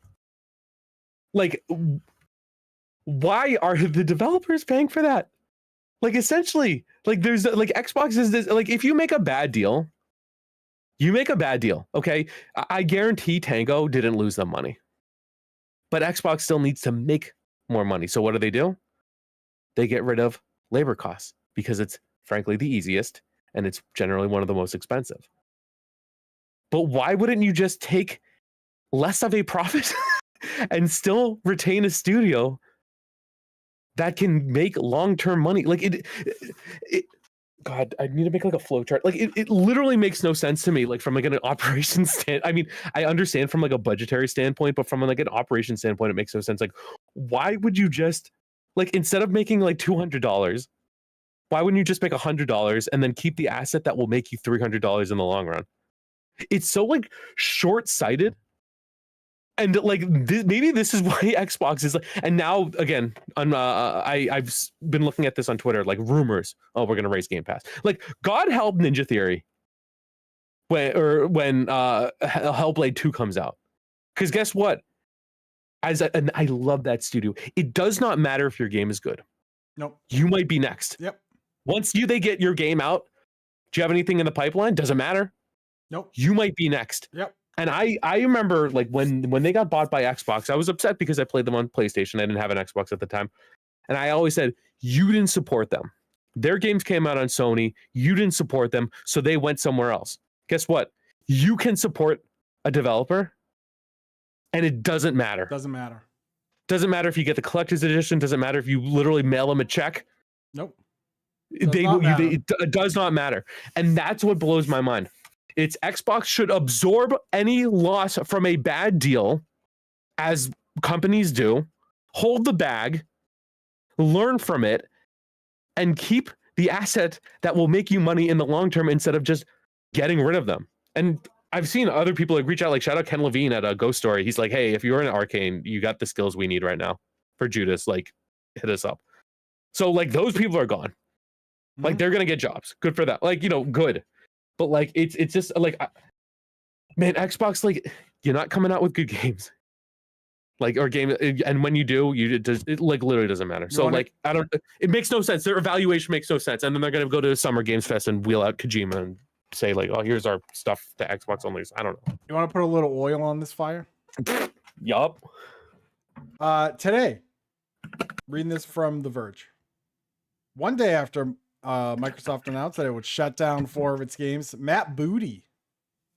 like, why are the developers paying for that? Like, essentially, like, there's like Xbox is this, like, if you make a bad deal, you make a bad deal. Okay. I guarantee Tango didn't lose them money, but Xbox still needs to make more money. So what do? They get rid of labor costs because it's frankly the easiest and it's generally one of the most expensive. But why wouldn't you just take less of a profit and still retain a studio that can make long-term money? Like it God, I need to make like a flow chart. Like it literally makes no sense to me. Like from like an operations stand, I mean, I understand from like a budgetary standpoint, but from like an operations standpoint, it makes no sense. Like, why would you just like, instead of making like $200, why wouldn't you just make $100 and then keep the asset that will make you $300 in the long run? It's so like short-sighted. And like maybe this is why Xbox is like, and now again, I've been looking at this on Twitter, like rumors. Oh, we're gonna raise Game Pass. Like, God help Ninja Theory when Hellblade 2 comes out, because guess what? And I love that studio. It does not matter if your game is good. Nope. You might be next. Yep. Once they get your game out, do you have anything in the pipeline? Doesn't matter. Nope. You might be next. Yep. And I remember like when they got bought by Xbox, I was upset because I played them on PlayStation. I didn't have an Xbox at the time. And I always said, you didn't support them. Their games came out on Sony. You didn't support them. So they went somewhere else. Guess what? You can support a developer and it doesn't matter. Doesn't matter. Doesn't matter if you get the collector's edition. Doesn't matter if you literally mail them a check. Nope. It does not matter. And that's what blows my mind. It's Xbox should absorb any loss from a bad deal, as companies do, hold the bag, learn from it, and keep the asset that will make you money in the long term instead of just getting rid of them. And I've seen other people like reach out, like shout out Ken Levine at a Ghost Story. He's like, hey, if you're in Arcane, you got the skills we need right now for Judas. Like, hit us up. So like those people are gone. Mm-hmm. Like they're gonna get jobs. Good for that. Like, good. But like it's just like, man, Xbox, like, you're not coming out with good games. Like, or game, and when you do, it like literally doesn't matter. So like, I don't. It makes no sense. Their evaluation makes no sense, and then they're gonna go to Summer Games Fest and wheel out Kojima and say like, "Oh, here's our stuff to Xbox only." I don't know. You want to put a little oil on this fire? Yup. Today, reading this from The Verge. One day after Microsoft announced that it would shut down 4 of its games, Matt Booty,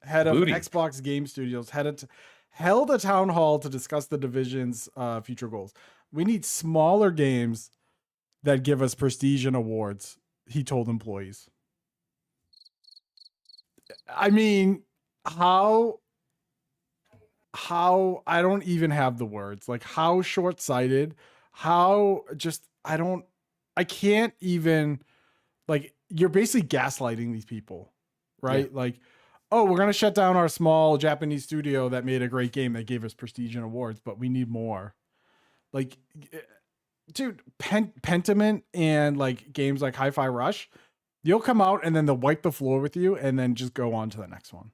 head of Xbox Game Studios, held a town hall to discuss the division's future goals. We need smaller games that give us prestige and awards, he told employees. I mean, how I don't even have the words. Like, how short-sighted, how just I can't even, like, you're basically gaslighting these people, right? Yeah. Like, oh, we're going to shut down our small Japanese studio that made a great game that gave us prestige and awards, but we need more. Like, dude, Pentiment and like games like Hi-Fi Rush, you'll come out and then they'll wipe the floor with you and then just go on to the next one.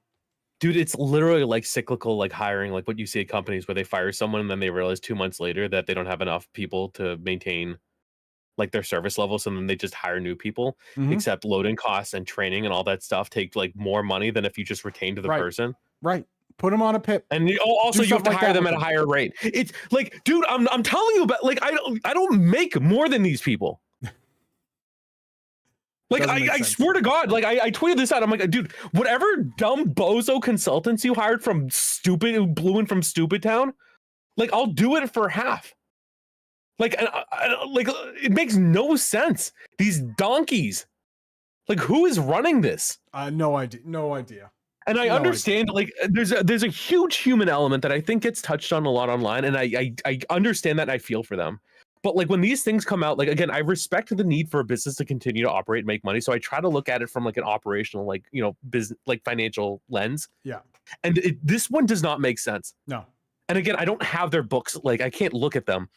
Dude, it's literally like cyclical, like hiring, like what you see at companies where they fire someone and then they realize 2 months later that they don't have enough people to maintain like their service levels, and then they just hire new people. Except loading costs and training and all that stuff take like more money than if you just retained the person. Right. Put them on a PIP. And also you have to hire them at a higher rate. It's like, dude, I'm telling you about, like, I don't make more than these people. Like, I swear to God, like I tweeted this out. I'm like, dude, whatever dumb bozo consultants you hired from who blew in from Stupid Town, like I'll do it for half. Like, like it makes no sense. These donkeys. Like, who is running this? No idea. And I understand, like, there's a huge human element that I think gets touched on a lot online, and I understand that, and I feel for them. But like when these things come out, like, again, I respect the need for a business to continue to operate and make money. So I try to look at it from like an operational, like, you know, business, like financial lens. Yeah. And this one does not make sense. No. And again, I don't have their books. Like, I can't look at them.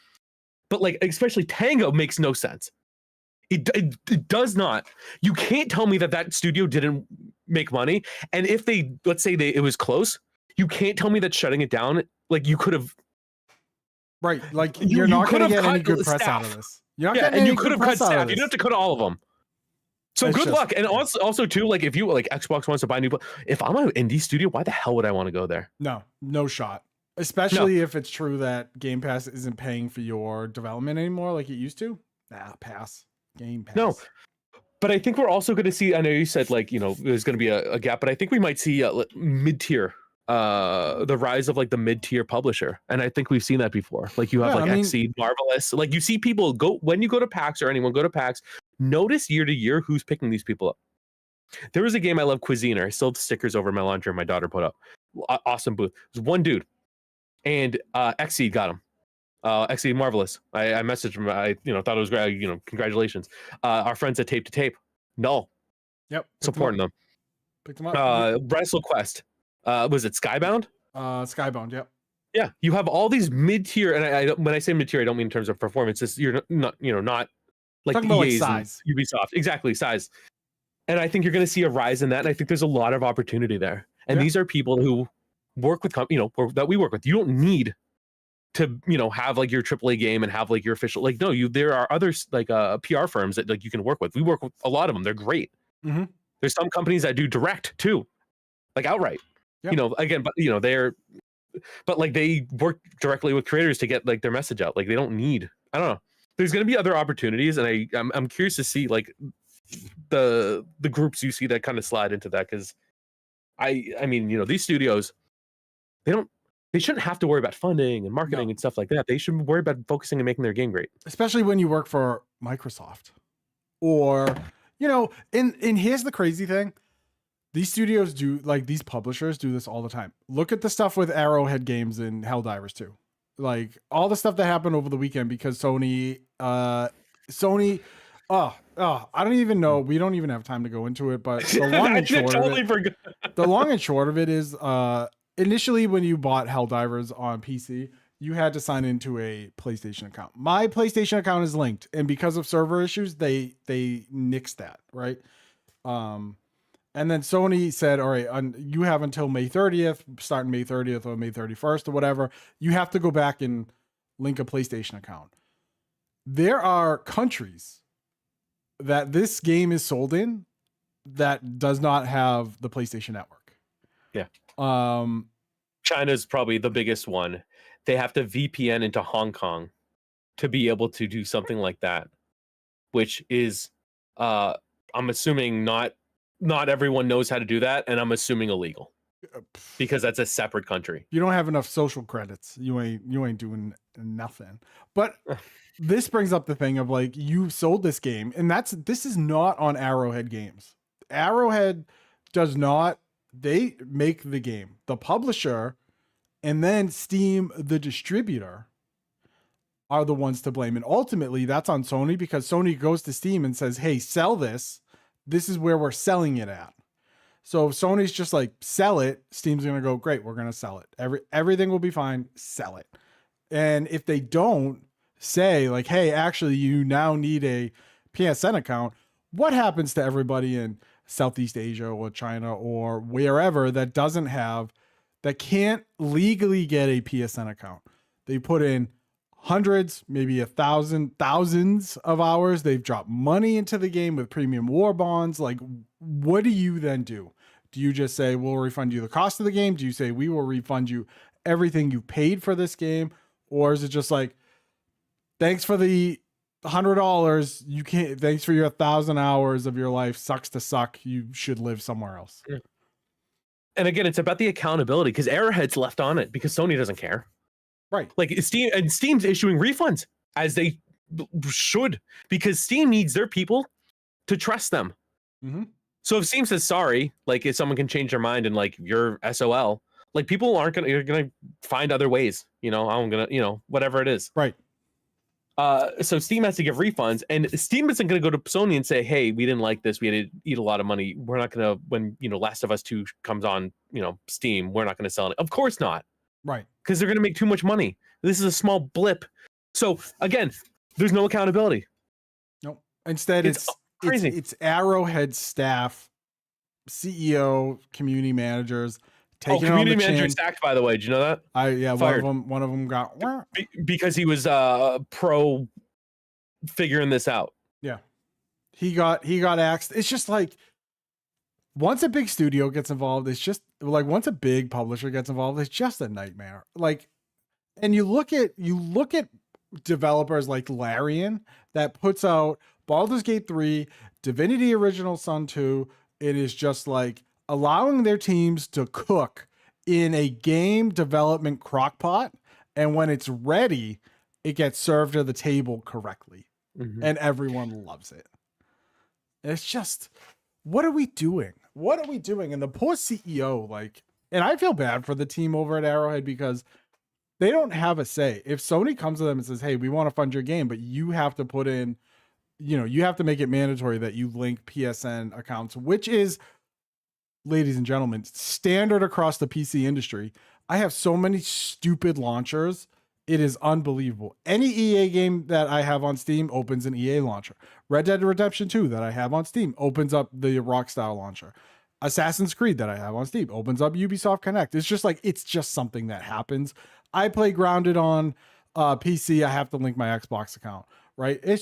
But like, especially Tango makes no sense. It does not. You can't tell me that studio didn't make money. And if let's say it was close, you can't tell me that shutting it down, like you could have. Right. Like you're not going to get any good press out of this. You're not getting and you could have cut staff. You don't have to cut all of them. So good luck. And also too, like if you like Xbox wants to buy new, if I'm an indie studio, why the hell would I want to go there? No shot. Especially if it's true that Game Pass isn't paying for your development anymore like it used to. Pass. Game Pass. No. But I think we're also going to see, I know you said like, you know, there's going to be a gap, but I think we might see mid-tier, the rise of like the mid-tier publisher. And I think we've seen that before. Like you have Xseed, Marvelous. Like you see people when you go to PAX or anyone go to PAX, notice year to year who's picking these people up. There was a game I love, Cuisiner. I still have stickers over my laundry my daughter put up. Awesome booth. There's one dude. And Xseed got him. Xseed Marvelous. I messaged him. I thought it was great. Congratulations. Our friends at Tape to Tape. No. Yep. Supporting them. Picked them up. WrestleQuest. Was it Skybound? Skybound. Yep. Yeah. You have all these mid-tier, and when I say mid-tier, I don't mean in terms of performance. You're not like talking about like size. Ubisoft. Exactly, size. And I think you're going to see a rise in that. And I think there's a lot of opportunity there. And these are people who work with that we work with. You don't need to have like your AAA game and have like your official, like, no, there are others like PR firms that like you can work with. We work with a lot of them. They're great. Mm-hmm. There's some companies that do direct too, like outright. Again, but like they work directly with creators to get like their message out. Like they don't need, I don't know. There's going to be other opportunities, and I'm curious to see like the groups you see that kind of slide into that, because I mean these studios, they shouldn't have to worry about funding and marketing and stuff like that. They should worry about focusing and making their game great. Especially when you work for Microsoft. Or, and here's the crazy thing. These studios these publishers do this all the time. Look at the stuff with Arrowhead Games and Helldivers 2. Like all the stuff that happened over the weekend because Sony, I don't even know. We don't even have time to go into it, but the long and short of it is, initially, when you bought Helldivers on PC, you had to sign into a PlayStation account. My PlayStation account is linked, and because of server issues, they nixed that, right? And then Sony said, all right, you have until May 30th, starting May 30th or May 31st or whatever. You have to go back and link a PlayStation account. There are countries that this game is sold in that does not have the PlayStation Network. Yeah. China's probably the biggest one. They have to VPN into Hong Kong to be able to do something like that, which is, I'm assuming not everyone knows how to do that, and I'm assuming illegal because that's a separate country. You don't have enough social credits. You ain't doing nothing. But this brings up the thing of like, you sold this game, and this is not on Arrowhead Games. Arrowhead does not, they make the game. The publisher and then Steam, the distributor, are the ones to blame. And ultimately that's on Sony, because Sony goes to Steam and says, hey, sell this. This is where we're selling it at. So if Sony's just like, sell it, Steam's going to go, great, we're going to sell it. Everything will be fine, sell it. And if they don't say like, hey, actually you now need a PSN account, what happens to everybody in Southeast Asia or China or wherever that can't legally get a PSN account? They put in hundreds, maybe thousands of hours. They've dropped money into the game with premium war bonds. Like, what do you then do? Do you just say, we'll refund you the cost of the game? Do you say, we will refund you everything you paid for this game? Or is it just like, thanks for the $100. You can't, thanks for your 1,000 hours of your life. Sucks to suck. You should live somewhere else. Yeah. And again, it's about the accountability, because Arrowhead's left on it because Sony doesn't care. Right. Like Steam's issuing refunds, as they should, because Steam needs their people to trust them. Mm-hmm. So if Steam says sorry, like if someone can change their mind and like you're SOL, like people you're gonna find other ways, I'm gonna, whatever it is. Right. So Steam has to give refunds, and Steam isn't going to go to Sony and say, hey, we didn't like this. We had to eat a lot of money. We're not going to, when, Last of Us 2 comes on, Steam, we're not going to sell it. Of course not. Right. Because they're going to make too much money. This is a small blip. So again, there's no accountability. Nope. Instead, it's crazy. It's Arrowhead staff, CEO, community managers, community manager sacked, by the way. Did you know that? Fired. One of them got because he was pro figuring this out. Yeah, he got axed. It's just like, once a big studio gets involved, it's just like, once a big publisher gets involved, it's just a nightmare. Like, and you look at developers like Larian that puts out Baldur's Gate 3, Divinity Original Sin 2. It is just like allowing their teams to cook in a game development crockpot, and when it's ready, it gets served at the table correctly, and everyone loves it. It's just, what are we doing? What are we doing? And the poor CEO, like, and I feel bad for the team over at Arrowhead, because they don't have a say. If Sony comes to them and says, hey, we want to fund your game, but you have to put in, you have to make it mandatory that you link PSN accounts, which is, ladies and gentlemen, standard across the PC industry. I have so many stupid launchers. It is unbelievable. Any EA game that I have on Steam opens an EA launcher. Red Dead Redemption 2 that I have on Steam opens up the Rockstar launcher. Assassin's Creed that I have on Steam opens up Ubisoft Connect. It's just like, it's just something that happens. I play Grounded on PC. I have to link my Xbox account, right? It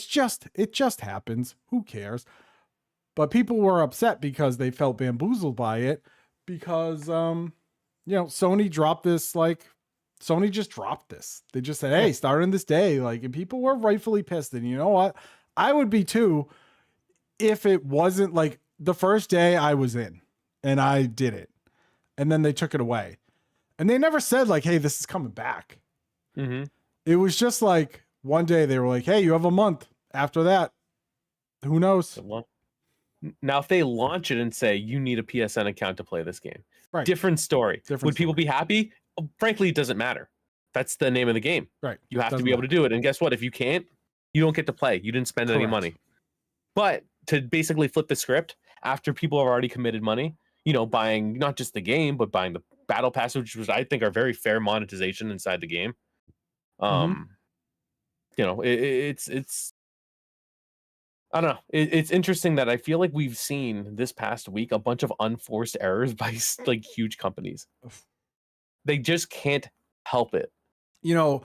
just happens. Who cares? But people were upset because they felt bamboozled by it, because, Sony dropped this, like, Sony just dropped this. They just said, hey, starting this day, like, and people were rightfully pissed. And you know what? I would be too, if it wasn't like the first day I was in and I did it, and then they took it away, and they never said like, hey, this is coming back. It was just like, one day they were like, hey, you have a month. After that, who knows? Now, if they launch it and say you need a PSN account to play this game, right? Different story. Would people be happy? Frankly, it doesn't matter. That's the name of the game. Right. You have to be able to do it. And guess what? If you can't, you don't get to play. You didn't spend any money. But to basically flip the script, after people have already committed money, buying not just the game, but buying the battle pass, which I think are very fair monetization inside the game. It's I don't know. It's interesting that I feel like we've seen this past week a bunch of unforced errors by like huge companies. They just can't help it. You know,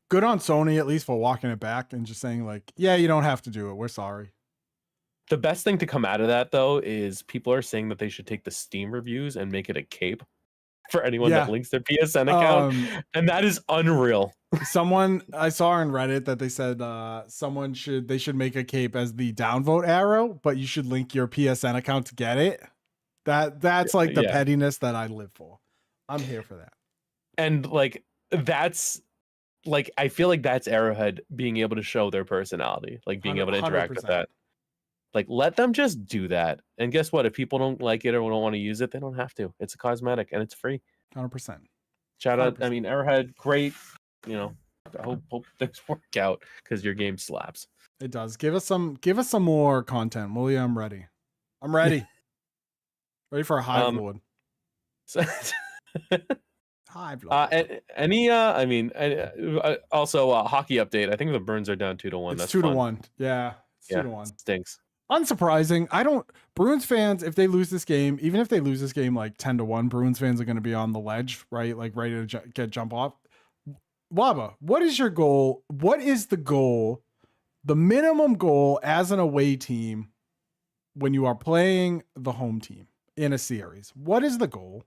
good on Sony at least for walking it back and just saying like, yeah, you don't have to do it. We're sorry. The best thing to come out of that though is people are saying that they should take the Steam reviews and make it a cape for anyone that links their PSN account, and that is unreal. Someone I saw on Reddit that they said they should make a cape as the downvote arrow, but you should link your PSN account to get it. That's like the pettiness that I live for. I'm here for that. And like that's like I feel like that's Arrowhead being able to show their personality, like being able to interact 100%. With that. Like, let them just do that. And guess what? If people don't like it or don't want to use it, they don't have to. It's a cosmetic and it's free. 100%. Shout out. 100%. I mean, Arrowhead, great. You know, I hope things work out because your game slaps. It does. Give us some more content. William, I'm ready. I'm ready. Ready for a Hive Lord. Hive Lord. Also hockey update. I think the Bruins are down 2-1. It's That's 2-1. Yeah. It's 2-1. Stinks. Unsurprising. Bruins fans, if they lose this game, even if they lose this game like 10-1, Bruins fans are going to be on the ledge, right? Like ready to jump off. Waba, what is your goal? What is the goal, the minimum goal as an away team when you are playing the home team in a series? What is the goal?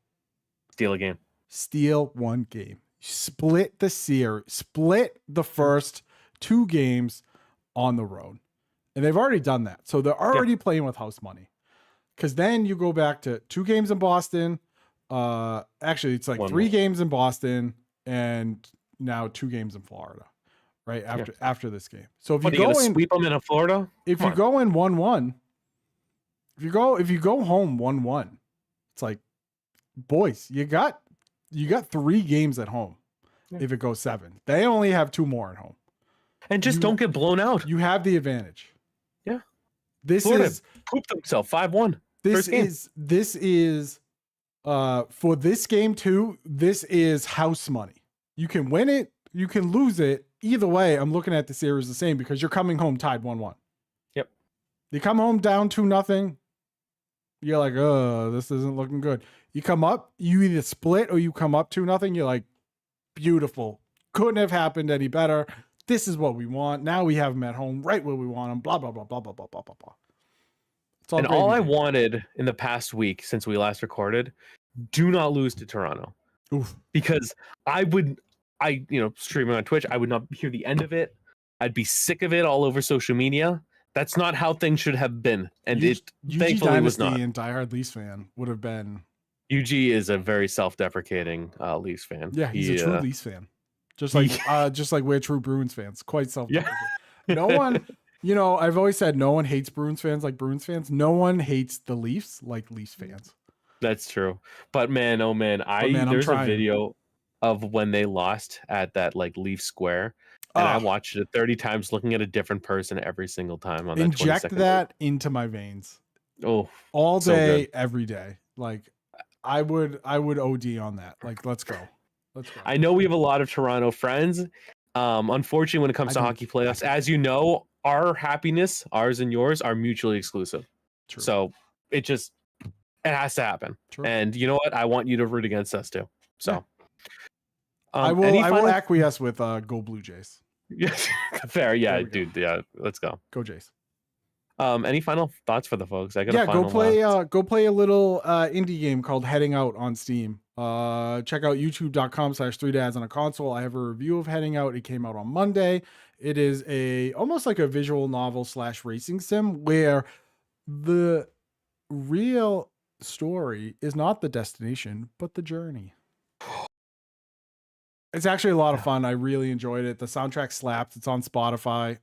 Steal a game. Steal one game. Split the series. Split the first 2 games on the road. And they've already done that. So they're already playing with house money. Because then you go back to 2 games in Boston. Actually, it's like 3 games in Boston and now 2 games in Florida. Right? After this game. So if you go in, sweep them in Florida? If you go in 1-1, if you go home 1-1, it's like, boys, you got 3 games at home. If it goes 7. They only have 2 more at home. And just don't get blown out. You have the advantage. Yeah. This Florida is pooped themselves 5-1. This is for this game too, this is house money. You can win it, you can lose it. Either way, I'm looking at the series the same because you're coming home tied 1-1. Yep. You come home down 2-0. You're like, oh, this isn't looking good. You come up, you either split or you come up 2-0. You're like, beautiful. Couldn't have happened any better. This is what we want. Now we have them at home right where we want them. Blah, blah, blah, blah, blah, blah, blah, blah, blah. All I wanted in the past week since we last recorded, do not lose to Toronto. Oof. Because streaming on Twitch, I would not hear the end of it. I'd be sick of it all over social media. That's not how things should have been. And it thankfully was not. And diehard Leafs fan would have been. UG is a very self-deprecating Leafs fan. Yeah, he's a true Leafs fan. Just like we're true Bruins fans. Quite self-deprecating. Yeah. No one, I've always said no one hates Bruins fans like Bruins fans. No one hates the Leafs like Leafs fans. That's true. But man, oh man, there's a video of when they lost at that like Leaf Square. And I watched it 30 times looking at a different person every single time on that. Inject that into my veins. Oh, all day, every day. Like I would OD on that. Like, let's go. I know we have a lot of Toronto friends. Unfortunately, when it comes to hockey playoffs, as you know, our happiness, ours and yours, are mutually exclusive. True. So it has to happen. True. And you know what? I want you to root against us too. So I will acquiesce with Go Blue Jays. Yes, fair. Yeah, dude. Yeah, let's go. Go Jays. Any final thoughts for the folks? Go play a little indie game called Heading Out on Steam. Check out youtube.com/3dads on a console. I have a review of Heading Out. It came out on Monday. It is almost like a visual novel / racing sim where the real story is not the destination, but the journey. It's actually a lot of fun. I really enjoyed it. The soundtrack slaps. It's on Spotify.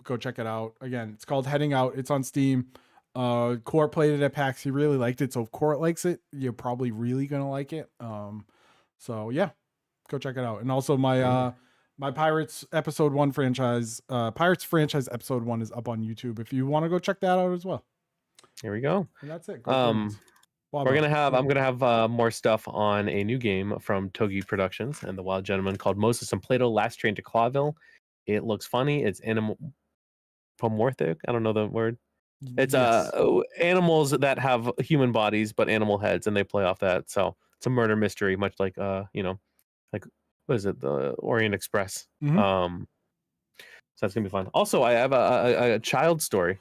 Go check it out. Again, it's called Heading Out. It's on Steam. Court played it at PAX. He really liked it. So if Court likes it, you're probably really gonna like it. So yeah, go check it out. And also my Pirates episode 1 franchise, Pirates franchise episode 1 is up on YouTube if you want to go check that out as well. Here we go. And that's it. I'm gonna have more stuff on a new game from Togi Productions and the Wild Gentleman called Moses and Plato: Last Train to Clawville. It looks funny. It's anthropomorphic. I don't know the word. It's Yes. animals that have human bodies but animal heads, and they play off that. So it's a murder mystery, much like like what is it, the Orient Express. Mhm. So that's gonna be fun. Also, I have a child story.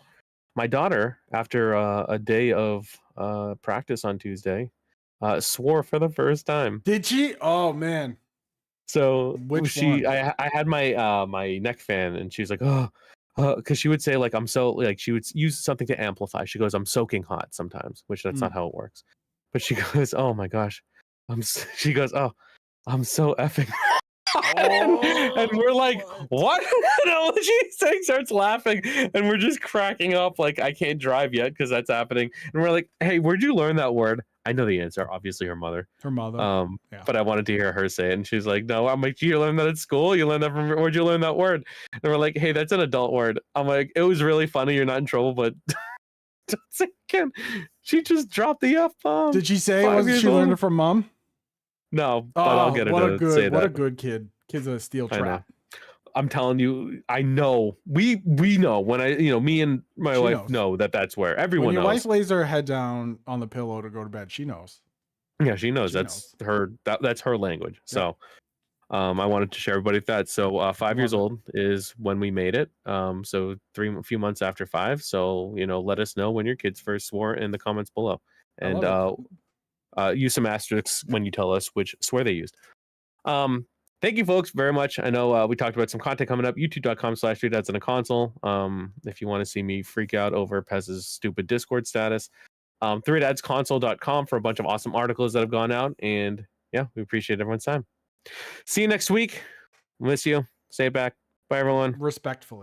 My daughter, after a day of practice on Tuesday, swore for the first time. Did she? Oh man. So Which one? I had my my neck fan, and she was like, oh, because she would say like I'm so like she would use something to amplify. She goes, I'm soaking hot sometimes, which that's not how it works. But she goes, oh my gosh, she goes, oh, I'm so effing. And we're like, what? No, she starts laughing, and we're just cracking up. Like, I can't drive yet because that's happening. And we're like, hey, where'd you learn that word? I know the answer, obviously her mother. Her mother. Yeah. But I wanted to hear her say it, and she's like, no. I'm like, you learned that at school? You learned that from where'd you learn that word? And we're like, hey, that's an adult word. I'm like, it was really funny. You're not in trouble, but don't say it again. She just dropped the F-bomb. Did she say wasn't she learned it from mom? No, but I'll get her to say that. What a good kid. Kid's a steel trap. I'm telling you, I know. We know when me and my wife know that that's where everyone when your knows. wife lays her head down on the pillow to go to bed, she knows. Yeah, she knows. That's her. That's her language. Yeah. So, I wanted to share everybody that. So, 5 years old is when we made it. So a few months after 5. So, let us know when your kids first swore in the comments below, and use some asterisks when you tell us which swear they used. Thank you, folks, very much. I know we talked about some content coming up. YouTube.com/3dads-in-a-console. If you want to see me freak out over Pez's stupid Discord status. 3dadsconsole.com for a bunch of awesome articles that have gone out. And yeah, we appreciate everyone's time. See you next week. Miss you. Say it back. Bye, everyone. Respectfully.